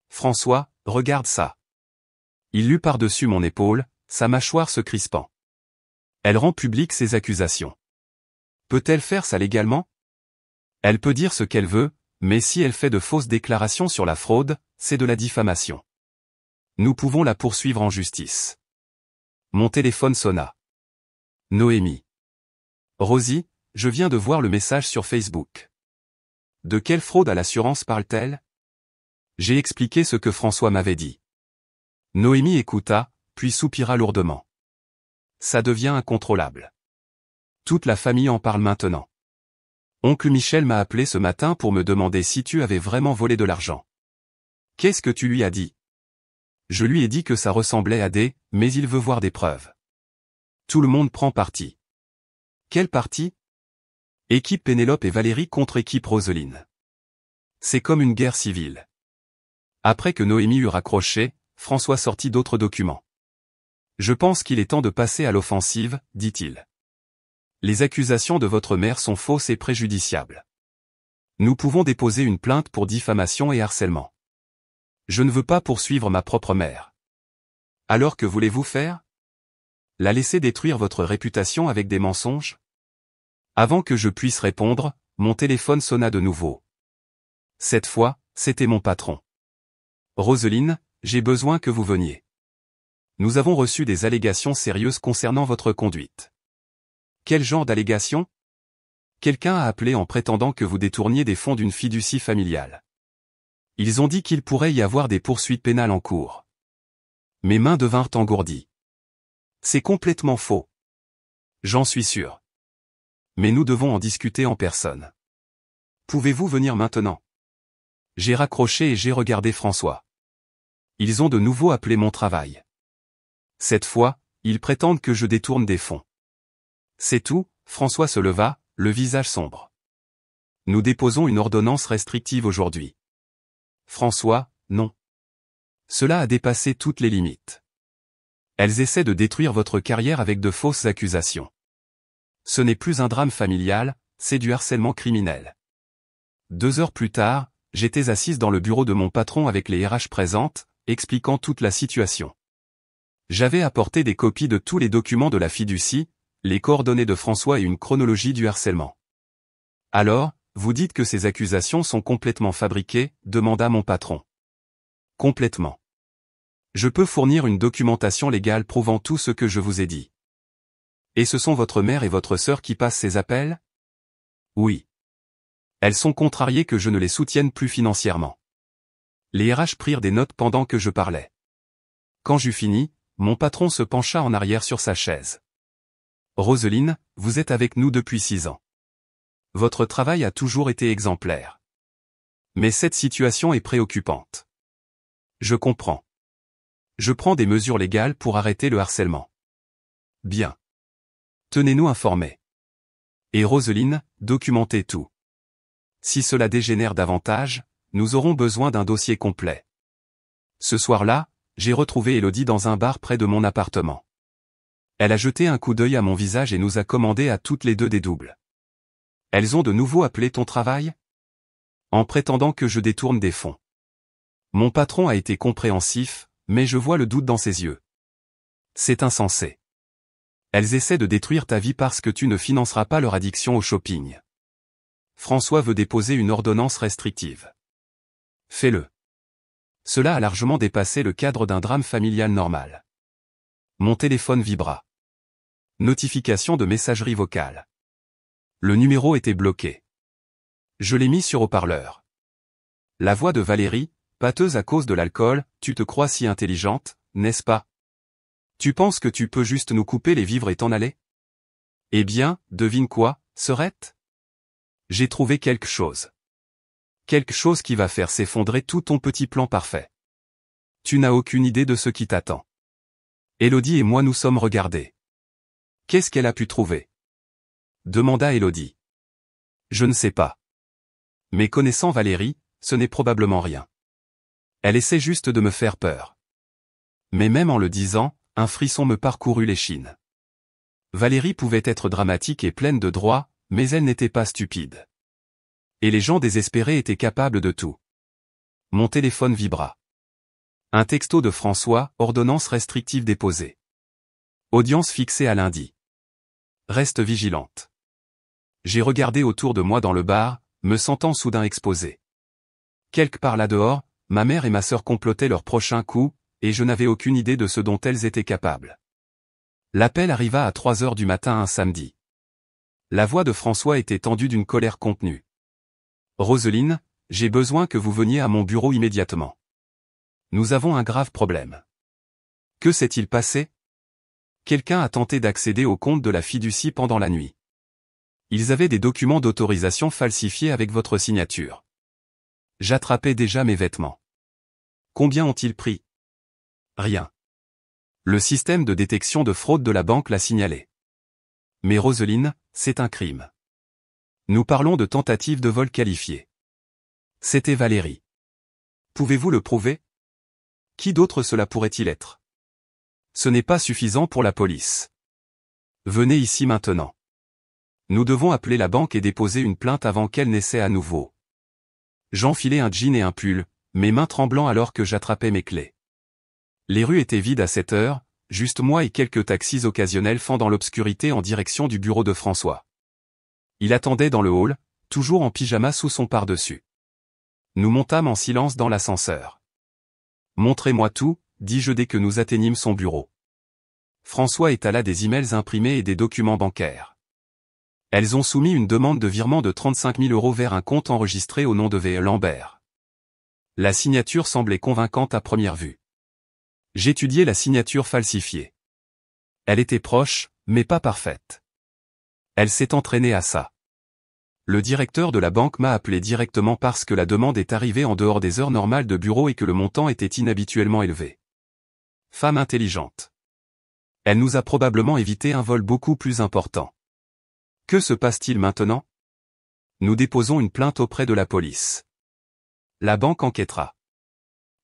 François, regarde ça. Il lut par-dessus mon épaule, sa mâchoire se crispant. Elle rend publique ses accusations. Peut-elle faire ça légalement? Elle peut dire ce qu'elle veut, mais si elle fait de fausses déclarations sur la fraude, c'est de la diffamation. Nous pouvons la poursuivre en justice. Mon téléphone sonna. Noémie. Rosie, je viens de voir le message sur Facebook. De quelle fraude à l'assurance parle-t-elle? J'ai expliqué ce que François m'avait dit. Noémie écouta, puis soupira lourdement. Ça devient incontrôlable. Toute la famille en parle maintenant. Oncle Michel m'a appelé ce matin pour me demander si tu avais vraiment volé de l'argent. Qu'est-ce que tu lui as dit? Je lui ai dit que ça ressemblait à des, mais il veut voir des preuves. Tout le monde prend parti. Quel parti? Équipe Pénélope et Valérie contre équipe Roselyne. C'est comme une guerre civile. Après que Noémie eut raccroché, François sortit d'autres documents. Je pense qu'il est temps de passer à l'offensive, dit-il. Les accusations de votre mère sont fausses et préjudiciables. Nous pouvons déposer une plainte pour diffamation et harcèlement. Je ne veux pas poursuivre ma propre mère. Alors que voulez-vous faire? La laisser détruire votre réputation avec des mensonges? Avant que je puisse répondre, mon téléphone sonna de nouveau. Cette fois, c'était mon patron. Roselyne, j'ai besoin que vous veniez. Nous avons reçu des allégations sérieuses concernant votre conduite. Quel genre d'allégations? Quelqu'un a appelé en prétendant que vous détourniez des fonds d'une fiducie familiale. Ils ont dit qu'il pourrait y avoir des poursuites pénales en cours. Mes mains devinrent engourdies. C'est complètement faux. J'en suis sûr. Mais nous devons en discuter en personne. Pouvez-vous venir maintenant? J'ai raccroché et j'ai regardé François. Ils ont de nouveau appelé mon travail. Cette fois, ils prétendent que je détourne des fonds. C'est tout, François se leva, le visage sombre. Nous déposons une ordonnance restrictive aujourd'hui. François, non. Cela a dépassé toutes les limites. Elles essaient de détruire votre carrière avec de fausses accusations. Ce n'est plus un drame familial, c'est du harcèlement criminel. 2 heures plus tard, j'étais assise dans le bureau de mon patron avec les RH présentes, expliquant toute la situation. J'avais apporté des copies de tous les documents de la fiducie, les coordonnées de François et une chronologie du harcèlement. Alors, vous dites que ces accusations sont complètement fabriquées, demanda mon patron. Complètement. Je peux fournir une documentation légale prouvant tout ce que je vous ai dit. Et ce sont votre mère et votre sœur qui passent ces appels? Oui. Elles sont contrariées que je ne les soutienne plus financièrement. Les RH prirent des notes pendant que je parlais. Quand j'eus fini, mon patron se pencha en arrière sur sa chaise. Roselyne, vous êtes avec nous depuis 6 ans. Votre travail a toujours été exemplaire. Mais cette situation est préoccupante. Je comprends. Je prends des mesures légales pour arrêter le harcèlement. Bien. Tenez-nous informés. Et Roselyne, documentez tout. Si cela dégénère davantage, nous aurons besoin d'un dossier complet. Ce soir-là, j'ai retrouvé Élodie dans un bar près de mon appartement. Elle a jeté un coup d'œil à mon visage et nous a commandé à toutes les deux des doubles. Elles ont de nouveau appelé ton travail? En prétendant que je détourne des fonds. Mon patron a été compréhensif, mais je vois le doute dans ses yeux. C'est insensé. Elles essaient de détruire ta vie parce que tu ne financeras pas leur addiction au shopping. François veut déposer une ordonnance restrictive. Fais-le. Cela a largement dépassé le cadre d'un drame familial normal. Mon téléphone vibra. Notification de messagerie vocale. Le numéro était bloqué. Je l'ai mis sur haut-parleur. La voix de Valérie, pâteuse à cause de l'alcool, tu te crois si intelligente, n'est-ce pas? Tu penses que tu peux juste nous couper les vivres et t'en aller? Eh bien, devine quoi, Serette? J'ai trouvé quelque chose. Quelque chose qui va faire s'effondrer tout ton petit plan parfait. Tu n'as aucune idée de ce qui t'attend. Élodie et moi nous sommes regardés. Qu'est-ce qu'elle a pu trouver? Demanda Élodie. Je ne sais pas. Mais connaissant Valérie, ce n'est probablement rien. Elle essaie juste de me faire peur. Mais même en le disant, un frisson me parcourut l'échine. Valérie pouvait être dramatique et pleine de droit, mais elle n'était pas stupide. Et les gens désespérés étaient capables de tout. Mon téléphone vibra. Un texto de François, ordonnance restrictive déposée. Audience fixée à lundi. Reste vigilante. J'ai regardé autour de moi dans le bar, me sentant soudain exposé. Quelque part là dehors, ma mère et ma sœur complotaient leur prochain coup, et je n'avais aucune idée de ce dont elles étaient capables. L'appel arriva à 3 heures du matin un samedi. La voix de François était tendue d'une colère contenue. Roselyne, j'ai besoin que vous veniez à mon bureau immédiatement. Nous avons un grave problème. Que s'est-il passé? Quelqu'un a tenté d'accéder au compte de la fiducie pendant la nuit. Ils avaient des documents d'autorisation falsifiés avec votre signature. J'attrapais déjà mes vêtements. Combien ont-ils pris? Rien. Le système de détection de fraude de la banque l'a signalé. Mais Roselyne, c'est un crime. Nous parlons de tentative de vol qualifiée. C'était Valérie. Pouvez-vous le prouver? Qui d'autre cela pourrait-il être? Ce n'est pas suffisant pour la police. Venez ici maintenant. Nous devons appeler la banque et déposer une plainte avant qu'elle n'essaie à nouveau. J'enfilai un jean et un pull, mes mains tremblant alors que j'attrapais mes clés. Les rues étaient vides à cette heure, juste moi et quelques taxis occasionnels fendant l'obscurité en direction du bureau de François. Il attendait dans le hall, toujours en pyjama sous son par-dessus. Nous montâmes en silence dans l'ascenseur. Montrez-moi tout, dis-je dès que nous atteignîmes son bureau. François étala des emails imprimés et des documents bancaires. Elles ont soumis une demande de virement de 35 000 € vers un compte enregistré au nom de V. Lambert. La signature semblait convaincante à première vue. J'étudiai la signature falsifiée. Elle était proche, mais pas parfaite. Elle s'est entraînée à ça. Le directeur de la banque m'a appelé directement parce que la demande est arrivée en dehors des heures normales de bureau et que le montant était inhabituellement élevé. Femme intelligente. Elle nous a probablement évité un vol beaucoup plus important. Que se passe-t-il maintenant? Nous déposons une plainte auprès de la police. La banque enquêtera.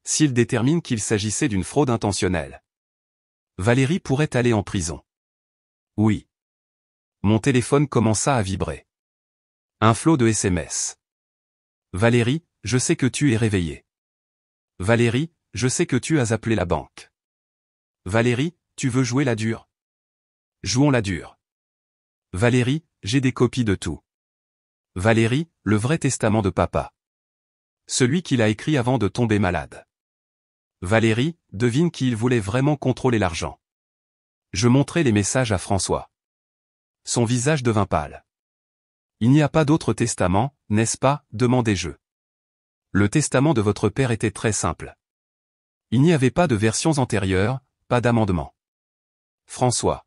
S'il détermine qu'il s'agissait d'une fraude intentionnelle, Valérie pourrait aller en prison. Oui. Mon téléphone commença à vibrer. Un flot de SMS. Valérie, je sais que tu es réveillée. Valérie, je sais que tu as appelé la banque. Valérie, tu veux jouer la dure? Jouons la dure. Valérie, j'ai des copies de tout. Valérie, le vrai testament de papa. Celui qu'il a écrit avant de tomber malade. Valérie, devine qui il voulait vraiment contrôler l'argent. Je montrai les messages à François. Son visage devint pâle. Il n'y a pas d'autre testament, n'est-ce pas, demandai-je. Le testament de votre père était très simple. Il n'y avait pas de versions antérieures, pas d'amendement. François.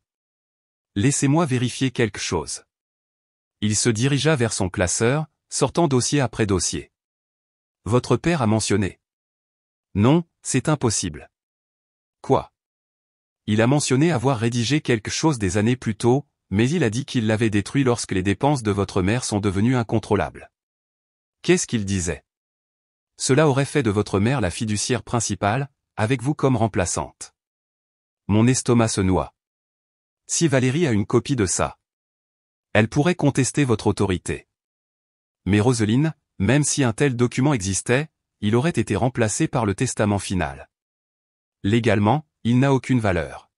Laissez-moi vérifier quelque chose. Il se dirigea vers son classeur, sortant dossier après dossier. Votre père a mentionné. Non, c'est impossible. Quoi? Il a mentionné avoir rédigé quelque chose des années plus tôt, mais il a dit qu'il l'avait détruit lorsque les dépenses de votre mère sont devenues incontrôlables. Qu'est-ce qu'il disait? Cela aurait fait de votre mère la fiduciaire principale, avec vous comme remplaçante. Mon estomac se noie. Si Valérie a une copie de ça, elle pourrait contester votre autorité. Mais Roselyne, même si un tel document existait, il aurait été remplacé par le testament final. Légalement, il n'a aucune valeur.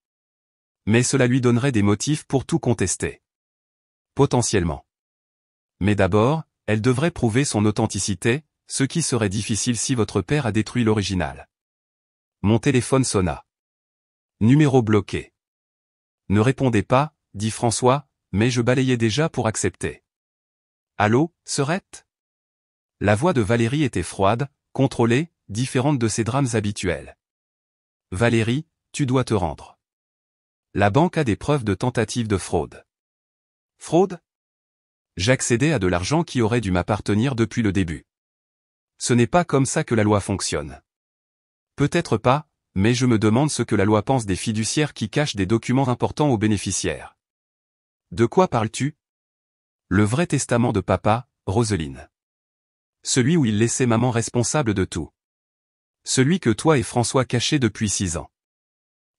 Mais cela lui donnerait des motifs pour tout contester. Potentiellement. Mais d'abord, elle devrait prouver son authenticité, ce qui serait difficile si votre père a détruit l'original. Mon téléphone sonna. Numéro bloqué. Ne répondez pas, dit François, mais je balayais déjà pour accepter. Allô, Serette? La voix de Valérie était froide, contrôlée, différente de ses drames habituels. Valérie, tu dois te rendre. La banque a des preuves de tentative de fraude. Fraude? J'accédais à de l'argent qui aurait dû m'appartenir depuis le début. Ce n'est pas comme ça que la loi fonctionne. Peut-être pas, mais je me demande ce que la loi pense des fiduciaires qui cachent des documents importants aux bénéficiaires. De quoi parles-tu? Le vrai testament de papa, Roselyne. Celui où il laissait maman responsable de tout. Celui que toi et François cachaient depuis 6 ans.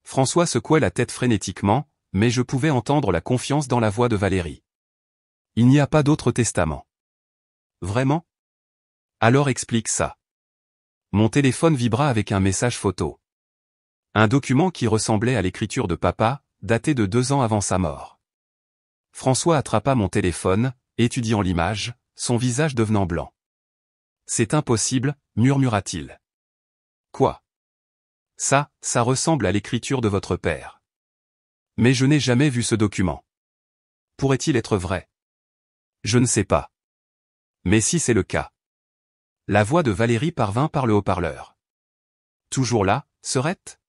François secouait la tête frénétiquement, mais je pouvais entendre la confiance dans la voix de Valérie. Il n'y a pas d'autre testament. Vraiment? Alors explique ça. Mon téléphone vibra avec un message photo. Un document qui ressemblait à l'écriture de papa, daté de 2 ans avant sa mort. François attrapa mon téléphone, étudiant l'image, son visage devenant blanc. C'est impossible, murmura-t-il. Quoi? Ça ressemble à l'écriture de votre père. Mais je n'ai jamais vu ce document. Pourrait-il être vrai? Je ne sais pas. Mais si c'est le cas. La voix de Valérie parvint par le haut-parleur. Toujours là, Serette?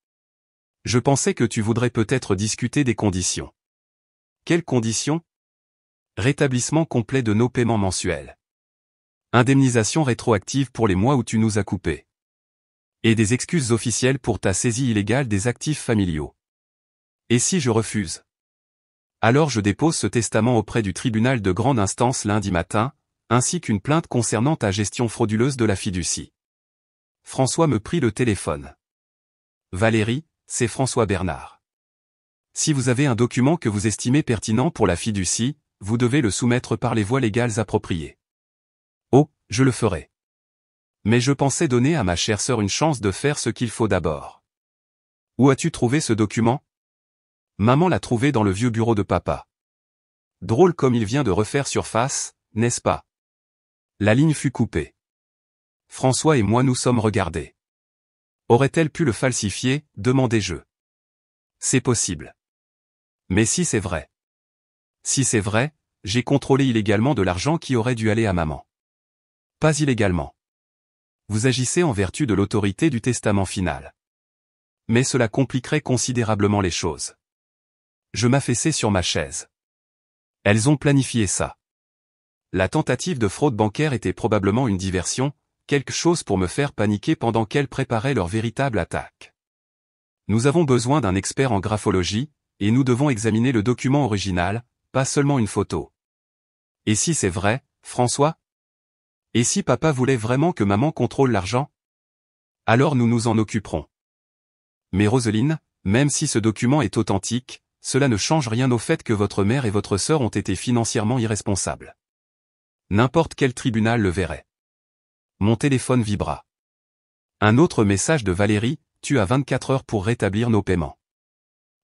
Je pensais que tu voudrais peut-être discuter des conditions. Quelles conditions? Rétablissement complet de nos paiements mensuels. Indemnisation rétroactive pour les mois où tu nous as coupés. Et des excuses officielles pour ta saisie illégale des actifs familiaux. Et si je refuse? Alors je dépose ce testament auprès du tribunal de grande instance lundi matin, ainsi qu'une plainte concernant ta gestion frauduleuse de la fiducie. François me prit le téléphone. Valérie, c'est François Bernard. Si vous avez un document que vous estimez pertinent pour la fiducie, vous devez le soumettre par les voies légales appropriées. Oh, je le ferai. Mais je pensais donner à ma chère sœur une chance de faire ce qu'il faut d'abord. Où as-tu trouvé ce document? Maman l'a trouvé dans le vieux bureau de papa. Drôle comme il vient de refaire surface, n'est-ce pas? La ligne fut coupée. François et moi nous sommes regardés. Aurait-elle pu le falsifier, demandai-je. C'est possible. Mais si c'est vrai. Si c'est vrai, j'ai contrôlé illégalement de l'argent qui aurait dû aller à maman. Pas illégalement. Vous agissez en vertu de l'autorité du testament final. Mais cela compliquerait considérablement les choses. Je m'affaissai sur ma chaise. Elles ont planifié ça. La tentative de fraude bancaire était probablement une diversion, quelque chose pour me faire paniquer pendant qu'elles préparaient leur véritable attaque. Nous avons besoin d'un expert en graphologie, et nous devons examiner le document original, pas seulement une photo. Et si c'est vrai, François? Et si papa voulait vraiment que maman contrôle l'argent? Alors nous nous en occuperons. Mais Roselyne, même si ce document est authentique, cela ne change rien au fait que votre mère et votre sœur ont été financièrement irresponsables. N'importe quel tribunal le verrait. Mon téléphone vibra. Un autre message de Valérie, tu as 24 heures pour rétablir nos paiements.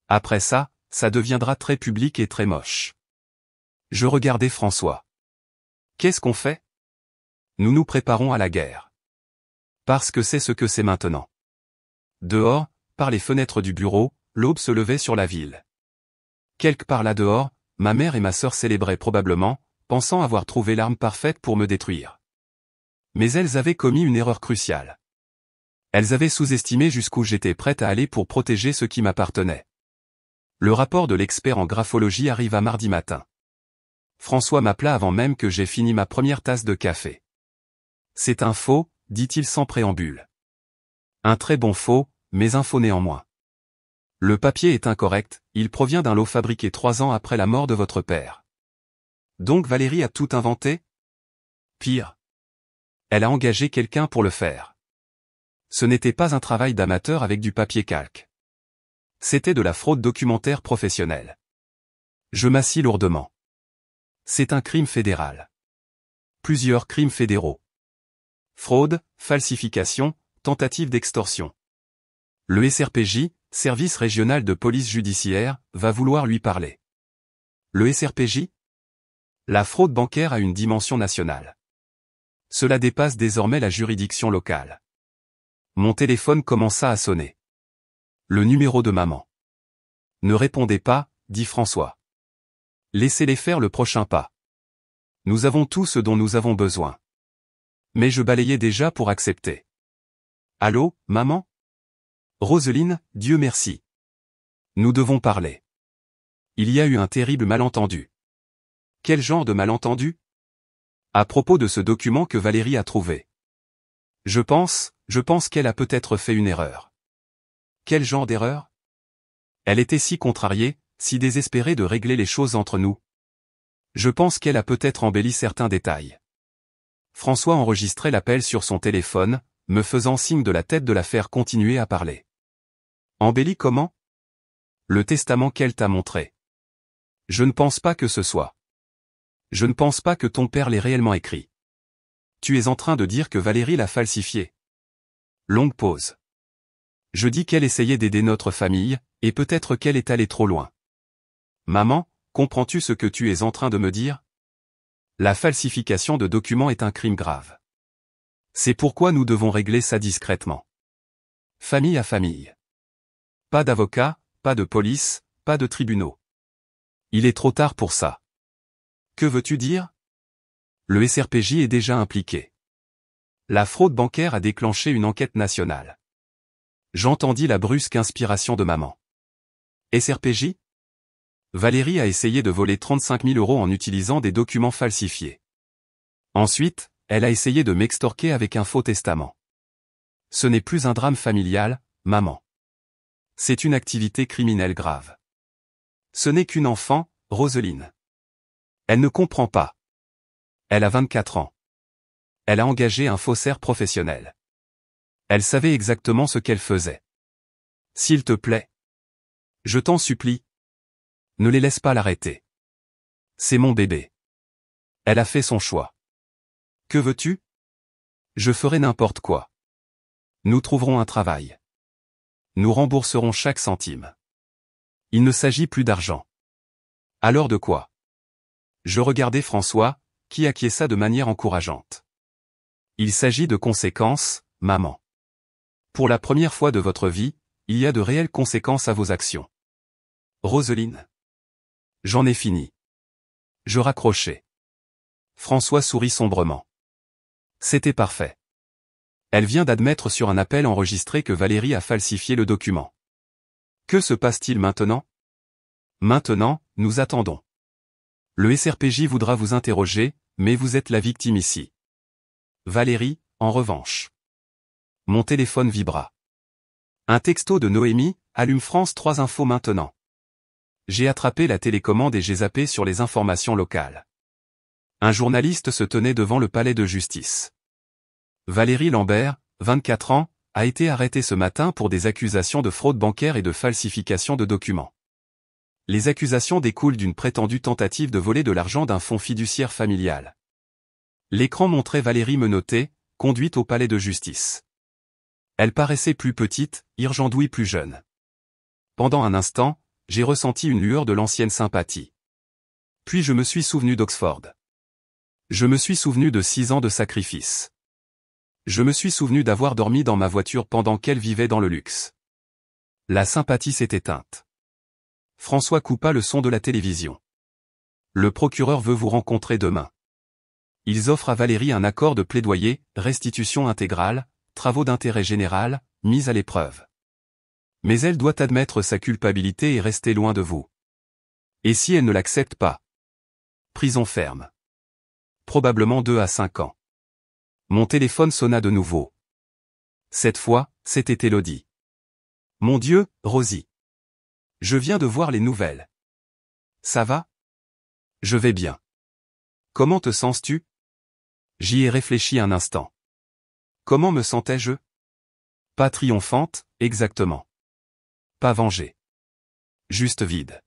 Après ça, ça deviendra très public et très moche. Je regardais François. Qu'est-ce qu'on fait? Nous nous préparons à la guerre. Parce que c'est ce que c'est maintenant. Dehors, par les fenêtres du bureau, l'aube se levait sur la ville. Quelque part là dehors, ma mère et ma sœur célébraient probablement, pensant avoir trouvé l'arme parfaite pour me détruire. Mais elles avaient commis une erreur cruciale. Elles avaient sous-estimé jusqu'où j'étais prête à aller pour protéger ce qui m'appartenait. Le rapport de l'expert en graphologie arriva mardi matin. François m'appela avant même que j'aie fini ma première tasse de café. C'est un faux, dit-il sans préambule. Un très bon faux, mais un faux néanmoins. Le papier est incorrect, il provient d'un lot fabriqué 3 ans après la mort de votre père. Donc Valérie a tout inventé? Pire. Elle a engagé quelqu'un pour le faire. Ce n'était pas un travail d'amateur avec du papier calque. C'était de la fraude documentaire professionnelle. Je m'assis lourdement. C'est un crime fédéral. Plusieurs crimes fédéraux. Fraude, falsification, tentative d'extorsion. Le SRPJ, Service régional de police judiciaire, va vouloir lui parler. Le SRPJ? La fraude bancaire a une dimension nationale. Cela dépasse désormais la juridiction locale. Mon téléphone commença à sonner. Le numéro de maman. Ne répondez pas, dit François. Laissez-les faire le prochain pas. Nous avons tout ce dont nous avons besoin. Mais je balayais déjà pour accepter. Allô, maman? Roselyne, Dieu merci. Nous devons parler. Il y a eu un terrible malentendu. Quel genre de malentendu? À propos de ce document que Valérie a trouvé. Je pense qu'elle a peut-être fait une erreur. Quel genre d'erreur? Elle était si contrariée, si désespérée de régler les choses entre nous. Je pense qu'elle a peut-être embelli certains détails. François enregistrait l'appel sur son téléphone, me faisant signe de la tête de la faire continuer à parler. Embelli comment? Le testament qu'elle t'a montré. Je ne pense pas que ce soit. Je ne pense pas que ton père l'ait réellement écrit. Tu es en train de dire que Valérie l'a falsifié. Longue pause. Je dis qu'elle essayait d'aider notre famille, et peut-être qu'elle est allée trop loin. Maman, comprends-tu ce que tu es en train de me dire? La falsification de documents est un crime grave. C'est pourquoi nous devons régler ça discrètement. Famille à famille. Pas d'avocat, pas de police, pas de tribunaux. Il est trop tard pour ça. Que veux-tu dire? Le SRPJ est déjà impliqué. La fraude bancaire a déclenché une enquête nationale. J'entendis la brusque inspiration de maman. SRPJ? Valérie a essayé de voler 35 000 € en utilisant des documents falsifiés. Ensuite, elle a essayé de m'extorquer avec un faux testament. Ce n'est plus un drame familial, maman. C'est une activité criminelle grave. Ce n'est qu'une enfant, Roselyne. Elle ne comprend pas. Elle a 24 ans. Elle a engagé un faussaire professionnel. Elle savait exactement ce qu'elle faisait. S'il te plaît. Je t'en supplie. Ne les laisse pas l'arrêter. C'est mon bébé. Elle a fait son choix. Que veux-tu? Je ferai n'importe quoi. Nous trouverons un travail. Nous rembourserons chaque centime. Il ne s'agit plus d'argent. Alors de quoi? Je regardais François, qui acquiesça de manière encourageante. Il s'agit de conséquences, maman. Pour la première fois de votre vie, il y a de réelles conséquences à vos actions. Roselyne. J'en ai fini. Je raccrochai. François sourit sombrement. C'était parfait. Elle vient d'admettre sur un appel enregistré que Valérie a falsifié le document. Que se passe-t-il maintenant? Maintenant, nous attendons. Le SRPJ voudra vous interroger, mais vous êtes la victime ici. Valérie, en revanche. Mon téléphone vibra. Un texto de Noémie, allume France 3 infos maintenant. J'ai attrapé la télécommande et j'ai zappé sur les informations locales. Un journaliste se tenait devant le palais de justice. Valérie Lambert, 24 ans, a été arrêtée ce matin pour des accusations de fraude bancaire et de falsification de documents. Les accusations découlent d'une prétendue tentative de voler de l'argent d'un fonds fiduciaire familial. L'écran montrait Valérie menottée, conduite au palais de justice. Elle paraissait plus petite, Irgendouy plus jeune. Pendant un instant, j'ai ressenti une lueur de l'ancienne sympathie. Puis je me suis souvenu d'Oxford. Je me suis souvenu de 6 ans de sacrifice. Je me suis souvenu d'avoir dormi dans ma voiture pendant qu'elle vivait dans le luxe. La sympathie s'est éteinte. François coupa le son de la télévision. Le procureur veut vous rencontrer demain. Ils offrent à Valérie un accord de plaidoyer, restitution intégrale, travaux d'intérêt général, mise à l'épreuve. Mais elle doit admettre sa culpabilité et rester loin de vous. Et si elle ne l'accepte pas? Prison ferme. Probablement 2 à 5 ans. Mon téléphone sonna de nouveau. Cette fois, c'était Élodie. Mon Dieu, Rosie. Je viens de voir les nouvelles. Ça va? Je vais bien. Comment te sens-tu? J'y ai réfléchi un instant. Comment me sentais-je? Pas triomphante, exactement. Pas vengée. Juste vide.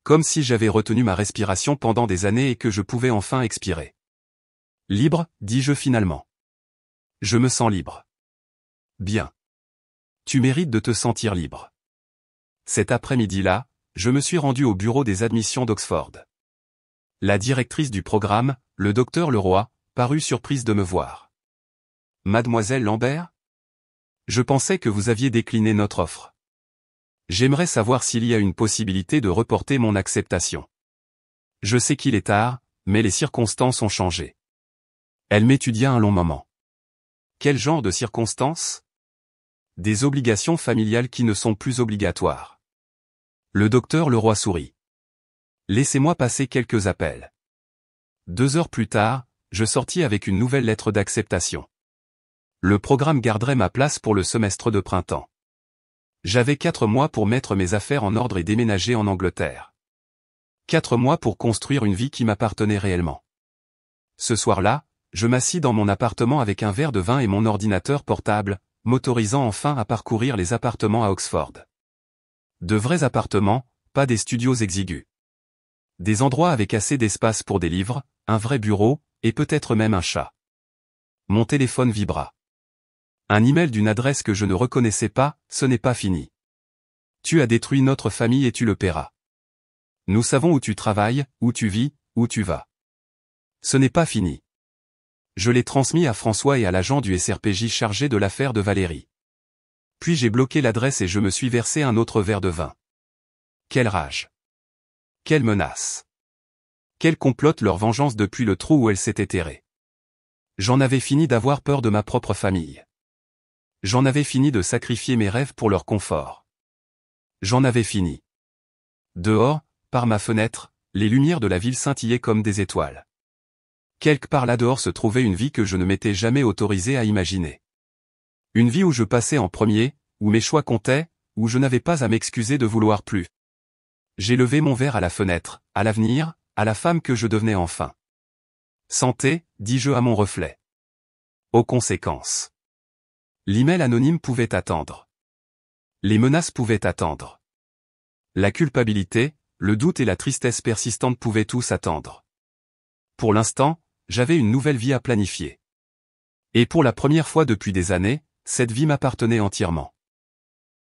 Comme si j'avais retenu ma respiration pendant des années et que je pouvais enfin expirer. Libre, dis-je finalement. Je me sens libre. Bien. Tu mérites de te sentir libre. Cet après-midi-là, je me suis rendu au bureau des admissions d'Oxford. La directrice du programme, le docteur Leroy, parut surprise de me voir. Mademoiselle Lambert? Je pensais que vous aviez décliné notre offre. J'aimerais savoir s'il y a une possibilité de reporter mon acceptation. Je sais qu'il est tard, mais les circonstances ont changé. Elle m'étudia un long moment. Quel genre de circonstances? Des obligations familiales qui ne sont plus obligatoires. Le docteur Leroy sourit. Laissez-moi passer quelques appels. 2 heures plus tard, je sortis avec une nouvelle lettre d'acceptation. Le programme garderait ma place pour le semestre de printemps. J'avais 4 mois pour mettre mes affaires en ordre et déménager en Angleterre. 4 mois pour construire une vie qui m'appartenait réellement. Ce soir-là, je m'assis dans mon appartement avec un verre de vin et mon ordinateur portable, m'autorisant enfin à parcourir les appartements à Oxford. De vrais appartements, pas des studios exigus. Des endroits avec assez d'espace pour des livres, un vrai bureau, et peut-être même un chat. Mon téléphone vibra. Un email d'une adresse que je ne reconnaissais pas, ce n'est pas fini. Tu as détruit notre famille et tu le paieras. Nous savons où tu travailles, où tu vis, où tu vas. Ce n'est pas fini. Je l'ai transmis à François et à l'agent du SRPJ chargé de l'affaire de Valérie. Puis j'ai bloqué l'adresse et je me suis versé un autre verre de vin. Quelle rage. Quelle menace. Quelle complote leur vengeance depuis le trou où elle s'était terrée. J'en avais fini d'avoir peur de ma propre famille. J'en avais fini de sacrifier mes rêves pour leur confort. J'en avais fini. Dehors, par ma fenêtre, les lumières de la ville scintillaient comme des étoiles. Quelque part là-dehors se trouvait une vie que je ne m'étais jamais autorisé à imaginer. Une vie où je passais en premier, où mes choix comptaient, où je n'avais pas à m'excuser de vouloir plus. J'ai levé mon verre à la fenêtre, à l'avenir, à la femme que je devenais enfin. Santé, dis-je à mon reflet. Aux conséquences. L'email anonyme pouvait attendre. Les menaces pouvaient attendre. La culpabilité, le doute et la tristesse persistante pouvaient tous attendre. Pour l'instant, j'avais une nouvelle vie à planifier. Et pour la première fois depuis des années, cette vie m'appartenait entièrement.